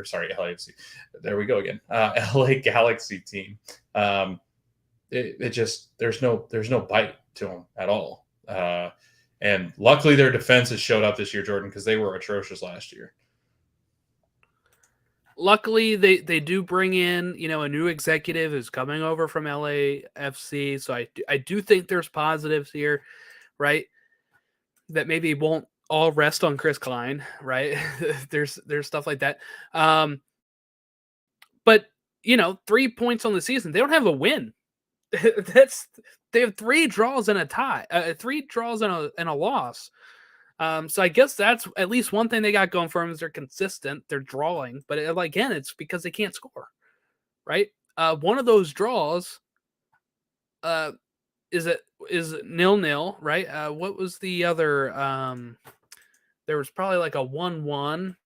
there we go again, LA Galaxy team, it just there's no bite to them at all. And luckily their defense has showed up this year, Jordan, because they were atrocious last year. Luckily, they do bring in, a new executive who's coming over from LAFC. So I do think there's positives here, right? That maybe won't all rest on Chris Klein, right? there's stuff like that. But 3 points on the season, they don't have a win. They have 3 draws and a tie, 3 draws and a loss. So I guess that's at least one thing they got going for them is they're consistent, they're drawing, but again, it's because they can't score, right? One of those draws is 0-0, right? What was the other? There was probably like a 1-1,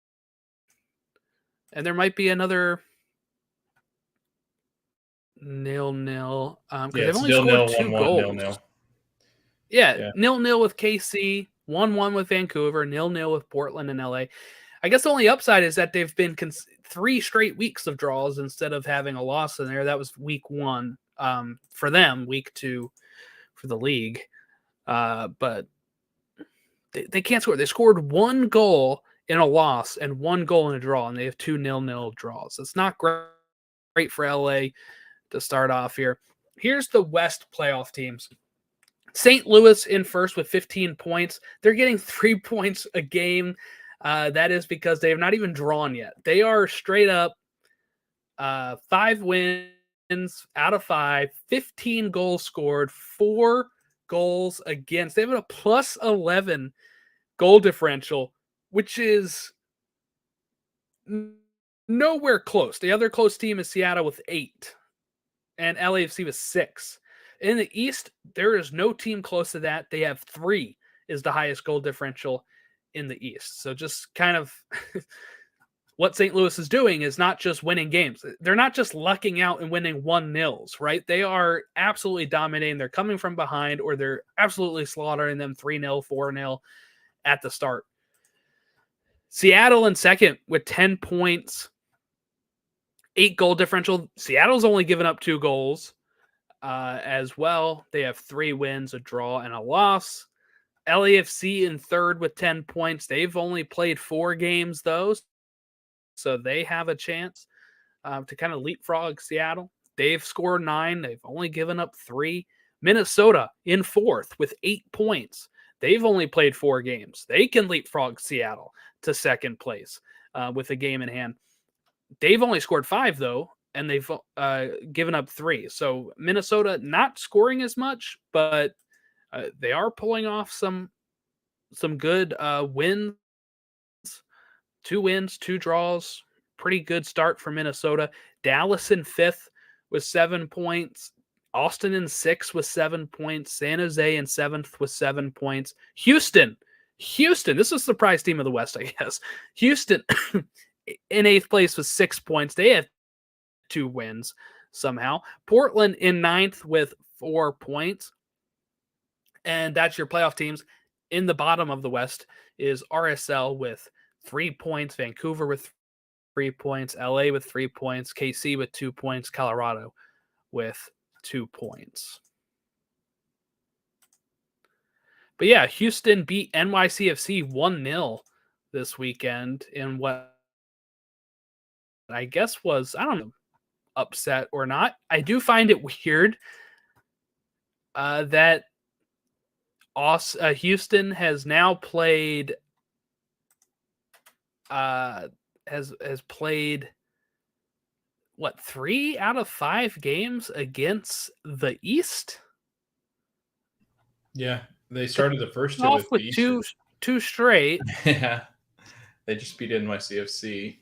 and there might be another 0-0 because they've only scored 2 goals. 0-0. Yeah, 0-0 with KC, 1-1 with Vancouver, 0-0 with Portland and LA. I guess the only upside is that they've been 3 straight weeks of draws instead of having a loss in there. That was week 1 for them, week 2 for the league. But they can't score. They scored 1 goal in a loss and 1 goal in a draw, and they have 2 0-0 draws. It's not great for LA to start off here. Here's the West playoff teams. St. Louis in first with 15 points. They're getting 3 points a game. That is because they have not even drawn yet. They are straight up 5 wins out of 5, 15 goals scored, 4 goals against. They have a plus 11 goal differential, which is nowhere close. The other close team is Seattle with 8, and LAFC with 6. In the East, there is no team close to that. They have 3 is the highest goal differential in the East. So just kind of what St. Louis is doing is not just winning games. They're not just lucking out and winning 1-0s, right? They are absolutely dominating. They're coming from behind, or they're absolutely slaughtering them 3-0, 4-0 at the start. Seattle in second with 10 points, 8 goal differential. Seattle's only given up 2 goals. As well. They have 3 wins, a draw, and a loss. LAFC in third with 10 points. They've only played 4 games, though, so they have a chance to kind of leapfrog Seattle. They've scored 9. They've only given up 3. Minnesota in 4th with 8 points. They've only played 4 games. They can leapfrog Seattle to 2nd place with a game in hand. They've only scored 5, though, and they've given up 3. So Minnesota not scoring as much, but they are pulling off some good wins. 2 wins, 2 draws. Pretty good start for Minnesota. Dallas in 5th with 7 points. Austin in 6th with 7 points. San Jose in 7th with 7 points. Houston, this is a surprise team of the West, I guess. Houston in 8th place with 6 points. They have 2 wins somehow. Portland in 9th with 4 points. And that's your playoff teams. In the bottom of the West is RSL with 3 points, Vancouver with 3 points, LA with 3 points, KC with 2 points, Colorado with 2 points. But yeah, Houston beat NYCFC 1-0 this weekend in what I guess was, I don't know, upset or not. I do find it weird that Houston has now played has played what, 3 out of 5 games against the East. Yeah, they started the first two Off with the two straight. Yeah, they just beat NYCFC.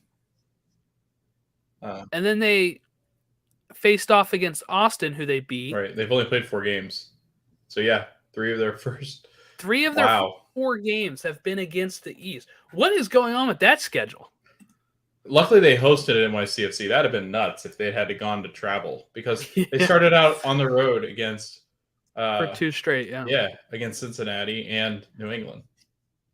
And then they faced off against Austin, who they beat. Right, they've only played 4 games. So yeah, 3 of their first. 3 of their 4 games have been against the East. What is going on with that schedule? Luckily, they hosted NYCFC. That'd have been nuts if they had to gone to travel, because they started out on the road against for 2 straight. Yeah, against Cincinnati and New England.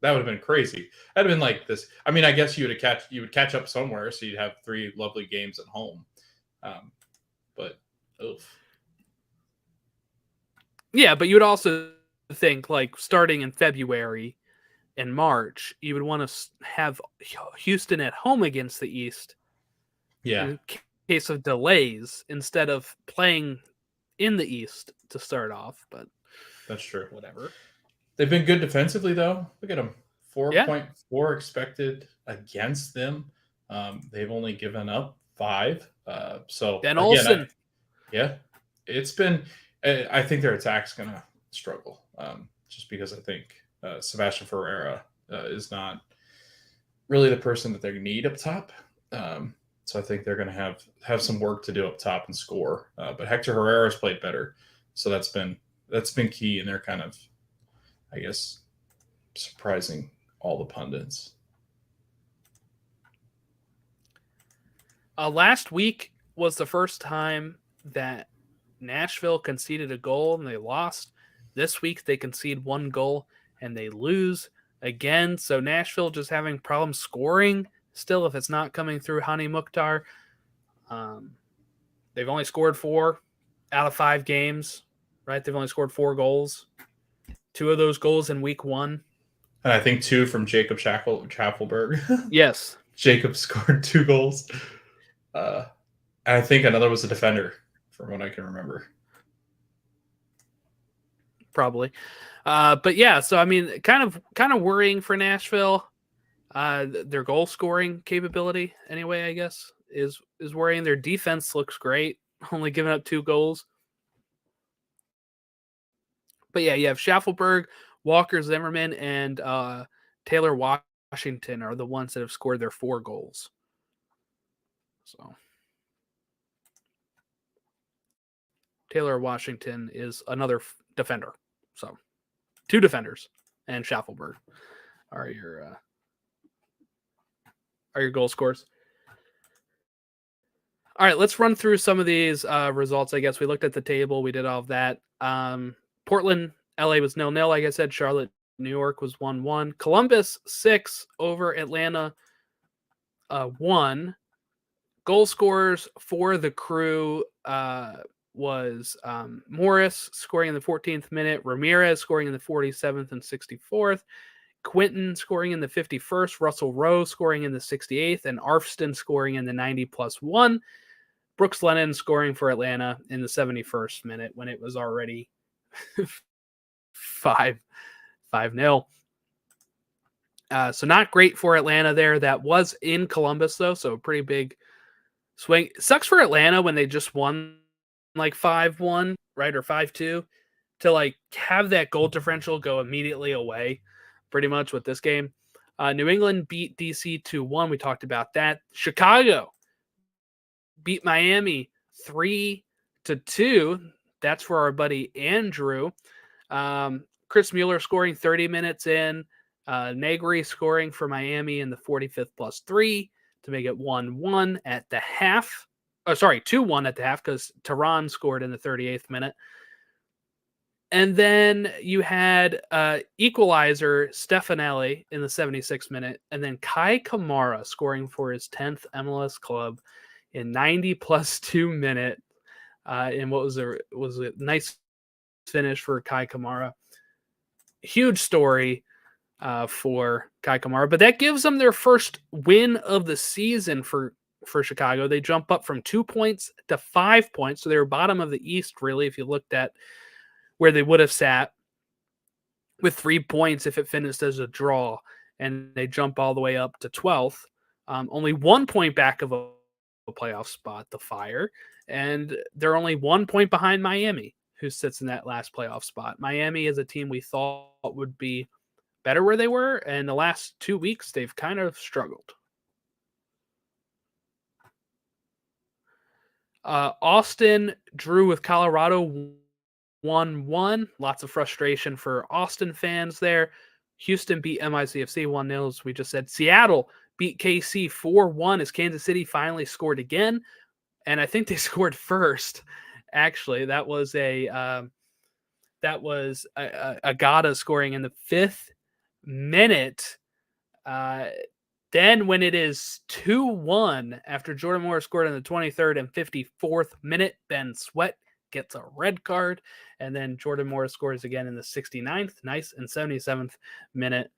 That would have been crazy. That'd have been like this. I mean, I guess you would catch up somewhere, so you'd have 3 lovely games at home. But oof. Yeah, but you would also think, like, starting in February and March, you would want to have Houston at home against the East. Yeah. In case of delays, instead of playing in the East to start off. But that's true. Whatever. They've been good defensively, though. Look at them. 4.4 Yeah. expected against them. They've only given up 5. So Ben Olsen. It's been. I think their attack's gonna struggle, just because I think Sebastian Ferreira is not really the person that they need up top. So I think they're going to have some work to do up top and score. But Hector Herrera's played better, so that's been key, and they're kind of, I guess, surprising all the pundits. Last week was the first time that Nashville conceded a goal and they lost. This week they concede 1 goal and they lose again. So Nashville just having problems scoring still if it's not coming through Hani Mukhtar. They've only scored 4 out of 5 games, right? They've only scored 4 goals. 2 of those goals in week 1. And I think 2 from Jacob Schaffelberg. Yes. Jacob scored 2 goals. And I think another was a defender, from what I can remember. Probably. But yeah, so I mean, kind of worrying for Nashville. Their goal scoring capability, anyway, I guess, is worrying. Their defense looks great, only giving up 2 goals. But yeah, you have Schaffelberg, Walker Zimmerman, and Taylor Washington are the ones that have scored their 4 goals. So Taylor Washington is another defender. So 2 defenders and Schaffelberg are your goal scorers. All right, let's run through some of these results. I guess we looked at the table. We did all of that. Portland, LA was 0-0. Like I said, Charlotte, New York was 1-1. Columbus 6 over Atlanta 1. Goal scorers for the Crew was Morris scoring in the 14th minute, Ramirez scoring in the 47th and 64th, Quinton scoring in the 51st, Russell Rowe scoring in the 68th, and Arfston scoring in the 90+1. Brooks Lennon scoring for Atlanta in the 71st minute when it was already 5-0. So not great for Atlanta there. That was in Columbus, though, so a pretty big swing. It sucks for Atlanta when they just won like 5-1, right, or 5-2, to like have that goal differential go immediately away, pretty much with this game. New England beat DC 2-1. We talked about that. Chicago beat Miami 3-2. That's for our buddy Andrew. Chris Mueller scoring 30 minutes in. Negri scoring for Miami in the 45th +3 to make it 1-1 at the half. Oh, sorry, 2-1 at the half because Tehran scored in the 38th minute. And then you had equalizer Stefanelli in the 76th minute, and then Kai Kamara scoring for his 10th MLS club in 90 +2 minute. In what was a nice finish for Kai Kamara. Huge story for Kai Kamara, but that gives them their first win of the season for Chicago. They jump up from 2 points to 5 points, so they were bottom of the East, really, if you looked at where they would have sat with 3 points if it finished as a draw, and they jump all the way up to 12th, only 1 point back of a playoff spot, the Fire, and they're only 1 point behind Miami, who sits in that last playoff spot. Miami is a team we thought would be better where they were, and the last 2 weeks they've kind of struggled. Austin drew with Colorado 1-1. Lots of frustration for Austin fans there. Houston beat MICFC 1-0, as we just said. Seattle beat KC 4-1 as Kansas City finally scored again. And I think they scored first, actually. That was Agata scoring in the 5th minute. Then when it is 2-1 after Jordan Morris scored in the 23rd and 54th minute, Ben Sweat gets a red card, and then Jordan Morris scores again in the 69th, nice, and 77th minute.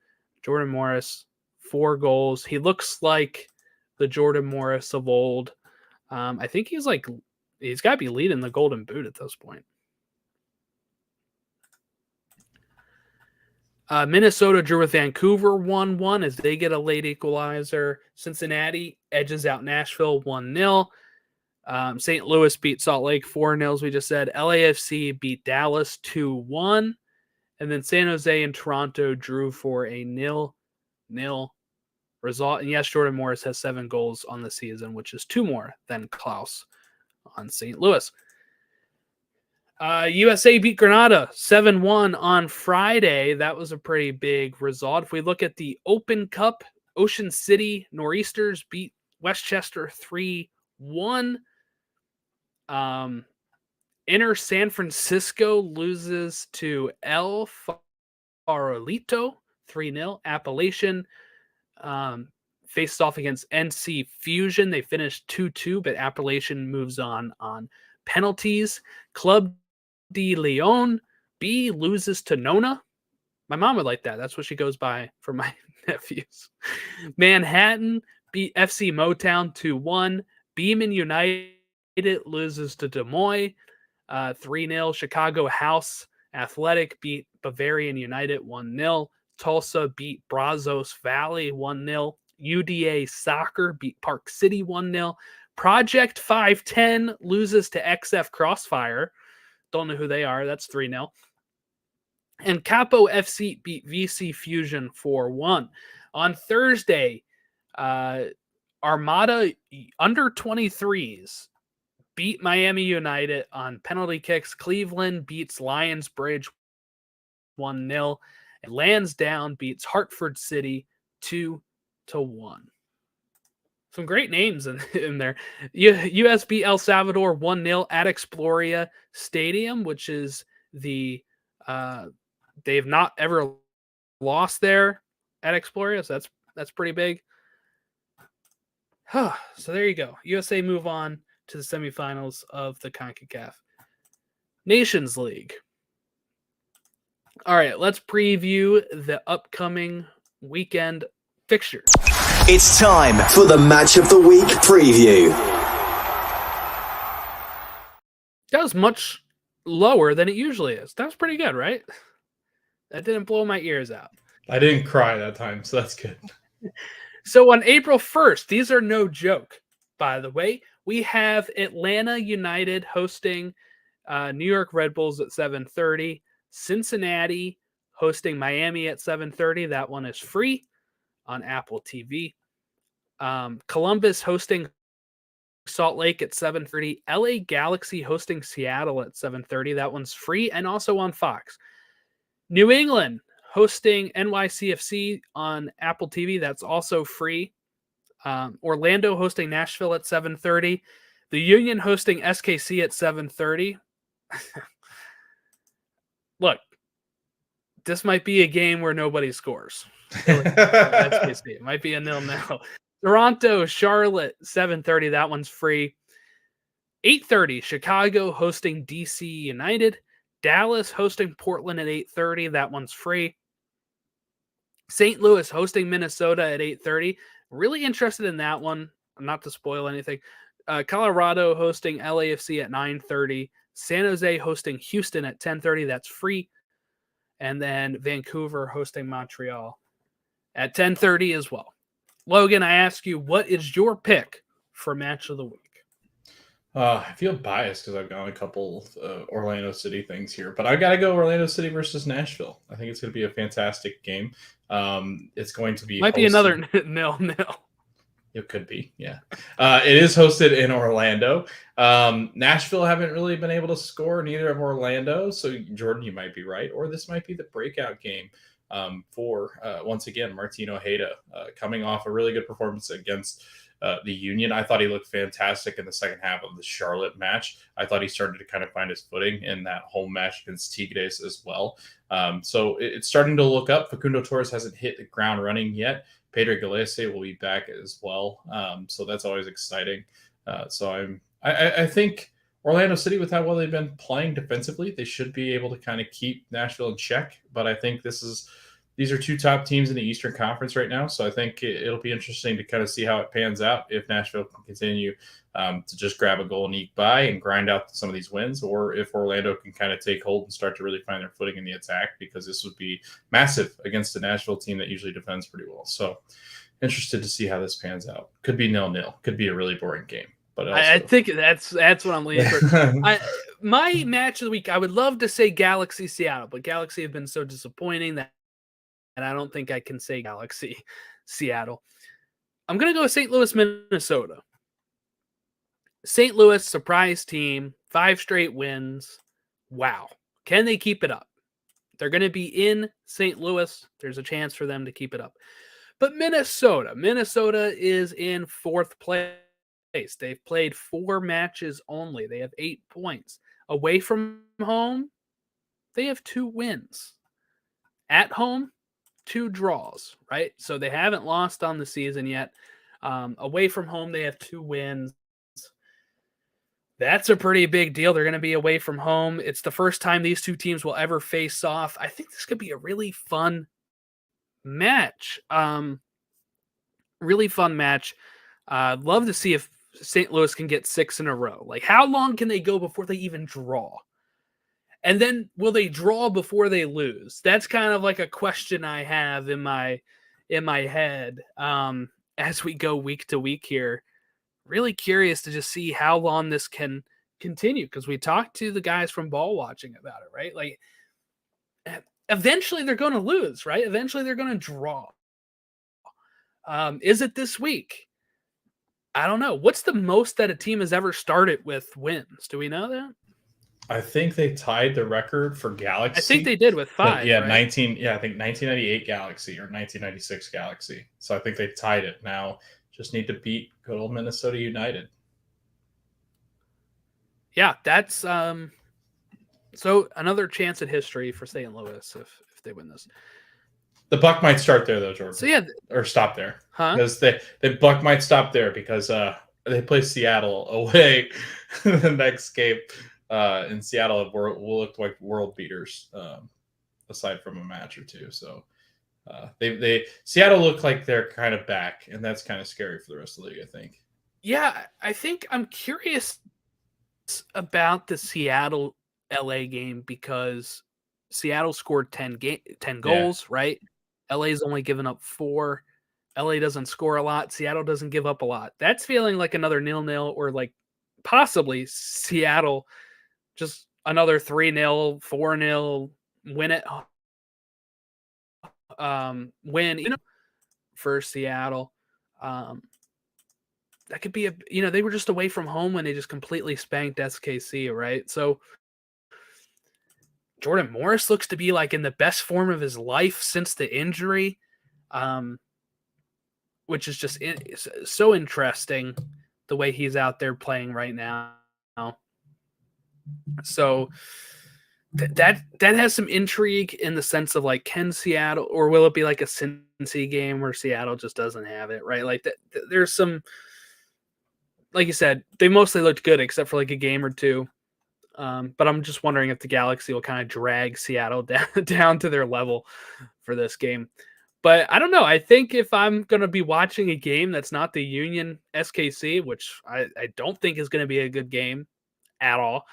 Jordan Morris, 4 goals. He looks like the Jordan Morris of old. I think he's got to be leading the Golden Boot at this point. Minnesota drew with Vancouver 1-1 as they get a late equalizer. Cincinnati edges out Nashville 1-0. St. Louis beat Salt Lake 4-0, as we just said. LAFC beat Dallas 2-1. And then San Jose and Toronto drew for a 0-0 result. And yes, Jordan Morris has 7 goals on the season, which is 2 more than Klaus on St. Louis. USA beat Granada 7-1 on Friday. That was a pretty big result. If we look at the Open Cup, Ocean City Nor'easters beat Westchester 3-1. Inter San Francisco loses to El Farolito 3-0. Appalachian faced off against NC Fusion. They finished 2-2, but Appalachian moves on penalties. Club de Leon B loses to Nona. My mom would like that. That's what she goes by for my nephews. Manhattan beat FC Motown 2-1. Beeman United loses to Des Moines 3-0. Chicago House Athletic beat Bavarian United 1-0. Tulsa beat Brazos Valley 1-0. UDA Soccer beat Park City 1-0. Project 510 loses to XF Crossfire. Don't know who they are. That's 3-0. And Capo FC beat VC Fusion 4-1. On Thursday, Armada under 23s beat Miami United on penalty kicks. Cleveland beats Lions Bridge 1-0. And Lansdowne beats Hartford City 2-1. Some great names in there. USB El Salvador 1-0 at Exploria Stadium, which is the they've not ever lost there at Exploria, so that's pretty big. So there you go. USA move on to the semifinals of the CONCACAF Nations League. All right, let's preview the upcoming weekend fixtures. It's time for the Match of the Week preview. was much lower than it usually is. That was pretty good, right? That didn't blow my ears out. I didn't cry that time, so that's good. So on April 1st, these are no joke, by the way. We have Atlanta United hosting New York Red Bulls at 7:30. Cincinnati hosting Miami at 7:30. That one is free on Apple TV. Columbus hosting Salt Lake at 7:30. LA Galaxy hosting Seattle at 7:30. That one's free and also on Fox. New England hosting NYCFC on Apple TV. That's also free. Orlando hosting Nashville at 7:30. The Union hosting SKC at 7:30. Look, this might be a game where nobody scores. SKC. It might be a 0-0. Toronto, Charlotte, 7:30. That one's free. 8:30, Chicago hosting DC United. Dallas hosting Portland at 8:30. That one's free. St. Louis hosting Minnesota at 8:30. Really interested in that one. Not to spoil anything. Colorado hosting LAFC at 9:30. San Jose hosting Houston at 10:30. That's free. And then Vancouver hosting Montreal at 10:30 as well. Logan, I ask you, what is your pick for match of the week? I feel biased because I've got a couple Orlando City things here, but I've got to go Orlando City versus Nashville. I think it's going to be a fantastic game. It's going to be might be another 0-0. It could be, yeah. It is hosted in Orlando. Nashville haven't really been able to score, neither of Orlando. So, Jordan, you might be right. Or this might be the breakout game for, once again, Martin Ojeda coming off a really good performance against the Union. I thought he looked fantastic in the second half of the Charlotte match. I thought he started to kind of find his footing in that home match against Tigres as well. So it's starting to look up. Facundo Torres hasn't hit the ground running yet. Pedro Gallese will be back as well. So that's always exciting. I think Orlando City, with how well they've been playing defensively, they should be able to kind of keep Nashville in check. But I think these are two top teams in the Eastern Conference right now. So I think it'll be interesting to kind of see how it pans out if Nashville can continue to just grab a goal and eke by and grind out some of these wins, or if Orlando can kind of take hold and start to really find their footing in the attack, because this would be massive against a Nashville team that usually defends pretty well. So interested to see how this pans out. Could be 0-0. Could be a really boring game. But also... I think that's what I'm leaning for. My match of the week, I would love to say Galaxy Seattle, but Galaxy have been so disappointing that I don't think I can say Galaxy Seattle. I'm going to go St. Louis, Minnesota. St. Louis, surprise team, 5 straight wins. Wow. Can they keep it up? They're going to be in St. Louis. There's a chance for them to keep it up. But Minnesota is in 4th place. They've played 4 matches only. They have 8 points. Away from home, they have 2 wins. At home, 2 draws, right? So they haven't lost on the season yet. Away from home, they have 2 wins. That's a pretty big deal. They're going to be away from home. It's the first time these 2 teams will ever face off. I think this could be a really fun match. Really fun match. I'd love to see if St. Louis can get 6 in a row. Like, how long can they go before they even draw? And then will they draw before they lose? That's kind of like a question I have in my head as we go week to week here. Really curious to just see how long this can continue, because we talked to the guys from Ball Watching about it, right? Like, eventually they're going to lose, right? Eventually they're going to draw. Is it this week? I don't know. What's the most that a team has ever started with wins? Do we know that? I think they tied the record for Galaxy. I think they did with 5. Yeah, right? 19. Yeah, I think 1998 Galaxy or 1996 Galaxy. So I think they tied it. Now just need to beat good old Minnesota United. Yeah, that's so another chance at history for St. Louis if they win this. The buck might start there though, Jordan. So yeah, or stop there. Huh? Because the buck might stop there because they play Seattle away the next game. In Seattle will look like world beaters, aside from a match or 2. So they Seattle look like they're kind of back, and that's kind of scary for the rest of the league, I think. Yeah, I think I'm curious about the Seattle LA game because Seattle scored 10 Yeah. goals, right? LA's only given up 4. LA doesn't score a lot. Seattle doesn't give up a lot. That's feeling like another 0-0 or like possibly Seattle just another 3-0, 4-0 win it win, for Seattle. That could be they were just away from home when they just completely spanked SKC, right? So Jordan Morris looks to be like in the best form of his life since the injury, which is just so interesting the way he's out there playing right now. So that has some intrigue in the sense of like, can Seattle, or will it be like a Cincy game where Seattle just doesn't have it, right? Like there's some, like you said, they mostly looked good except for like a game or two. But I'm just wondering if the Galaxy will kind of drag Seattle down to their level for this game. But I don't know. I think if I'm going to be watching a game that's not the Union SKC, which I don't think is going to be a good game at all,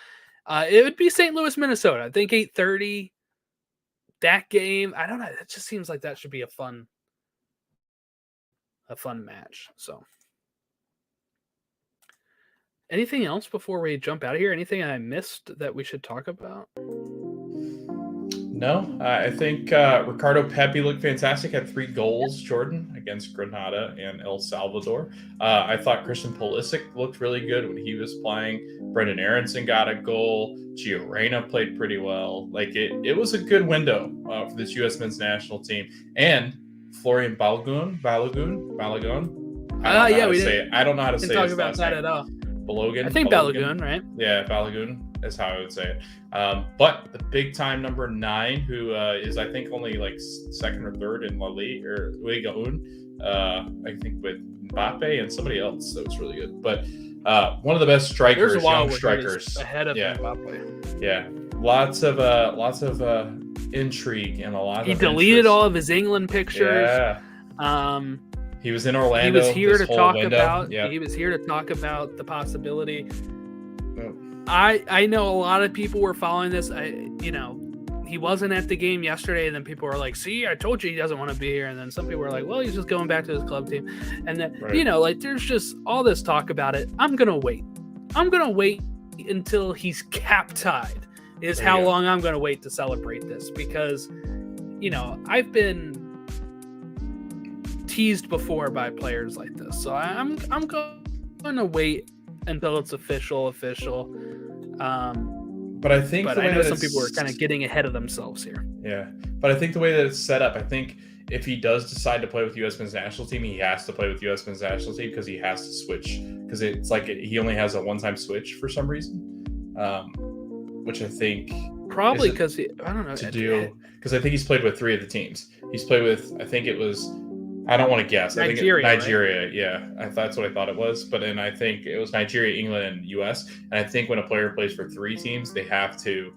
it would be St. Louis, Minnesota. I think 8:30. That game, I don't know. It just seems like that should be a fun match. So, anything else before we jump out of here? Anything I missed that we should talk about? No, I think Ricardo Pepi looked fantastic. Had 3 goals, Jordan, against Granada and El Salvador. I thought Christian Pulisic looked really good when he was playing. Brendan Aronson got a goal. Gio Reyna played pretty well. Like it was a good window for this U.S. men's national team. And Florian Balogun. I don't know how to say his last name. At all. Balogun. I think Balogun, right? Yeah, Balogun is how I would say it. But the big time number 9, who is I think only like second or third in La Liga or Liga Un, I think with Mbappe and somebody else. So it's really good. But one of the best strikers, young strikers, ahead of Mbappe. Yeah, lots of intrigue and a lot. He deleted all of his England pictures. Yeah. He was in Orlando. He was here to talk about. Yep. He was here to talk about the possibility. Yep. I know a lot of people were following this. He wasn't at the game yesterday, and then people were like, "See, I told you he doesn't want to be here." And then some people were like, "Well, he's just going back to his club team." And then like there's just all this talk about it. I'm gonna wait until he's cap tied. Is how long I'm gonna wait to celebrate this because, I've been teased before by players like this, so I'm going to wait until it's official. But I think, I know some people are kind of getting ahead of themselves here. Yeah, but I think the way that it's set up, I think if he does decide to play with U.S. men's national team, he has to play with U.S. men's national team because he has to switch because it's like he only has a one-time switch for some reason, which I think probably because I don't know to do because I think he's played with 3 of the teams. He's played with I think it was. I don't want to guess. Nigeria, I think Nigeria, right? Yeah. That's what I thought it was. But then I think it was Nigeria, England, and U.S. And I think when a player plays for 3 teams, they have to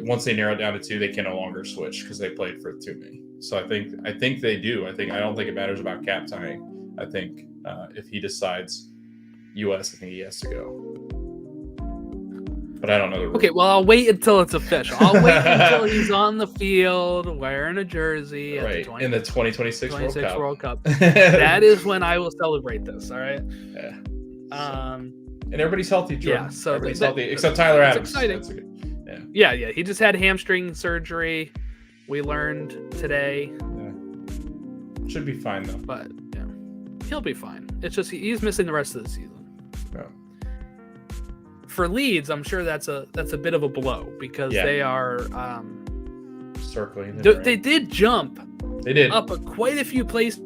once they narrow it down to 2, they can no longer switch because they played for too many. So I think they do. I don't think it matters about cap tying. I think if he decides U.S., I think he has to go. But I don't know the rules. Okay, well, I'll wait until it's official. I'll wait until he's on the field wearing a jersey in the 2026 World Cup. That is when I will celebrate this, all right? Yeah. And everybody's healthy, Jordan. Yeah, so everybody's healthy, except Tyler Adams. Exciting. That's good. Yeah. He just had hamstring surgery. We learned today. Yeah. Should be fine, though. But, yeah, he'll be fine. It's just he's missing the rest of the season. Yeah. For Leeds, I'm sure that's a bit of a blow because they are circling. They did jump. They did up quite a few places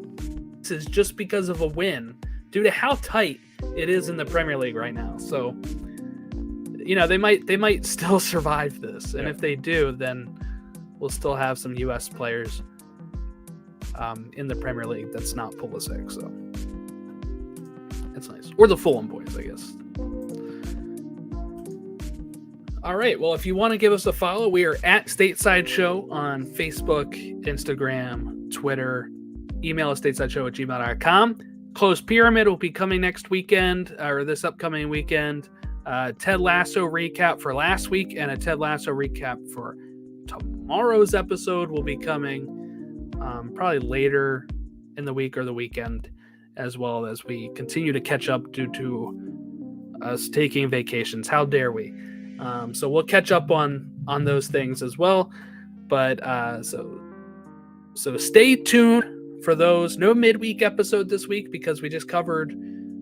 just because of a win due to how tight it is in the Premier League right now. So, they might still survive this, and if they do, then we'll still have some U.S. players in the Premier League. That's not Pulisic, so that's nice. Or the Fulham boys, I guess. All right. Well, if you want to give us a follow, we are at Stateside Show on Facebook, Instagram, Twitter. Email us statesideshow@gmail.com. Closed Pyramid will be coming next weekend or this upcoming weekend. Ted Lasso recap for last week and a Ted Lasso recap for tomorrow's episode will be coming probably later in the week or the weekend, as well as we continue to catch up due to us taking vacations. How dare we? So we'll catch up on those things as well. But so stay tuned for those. No midweek episode this week because we just covered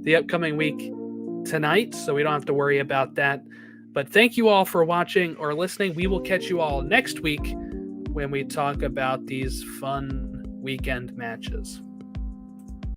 the upcoming week tonight, so we don't have to worry about that. But thank you all for watching or listening. We will catch you all next week when we talk about these fun weekend matches.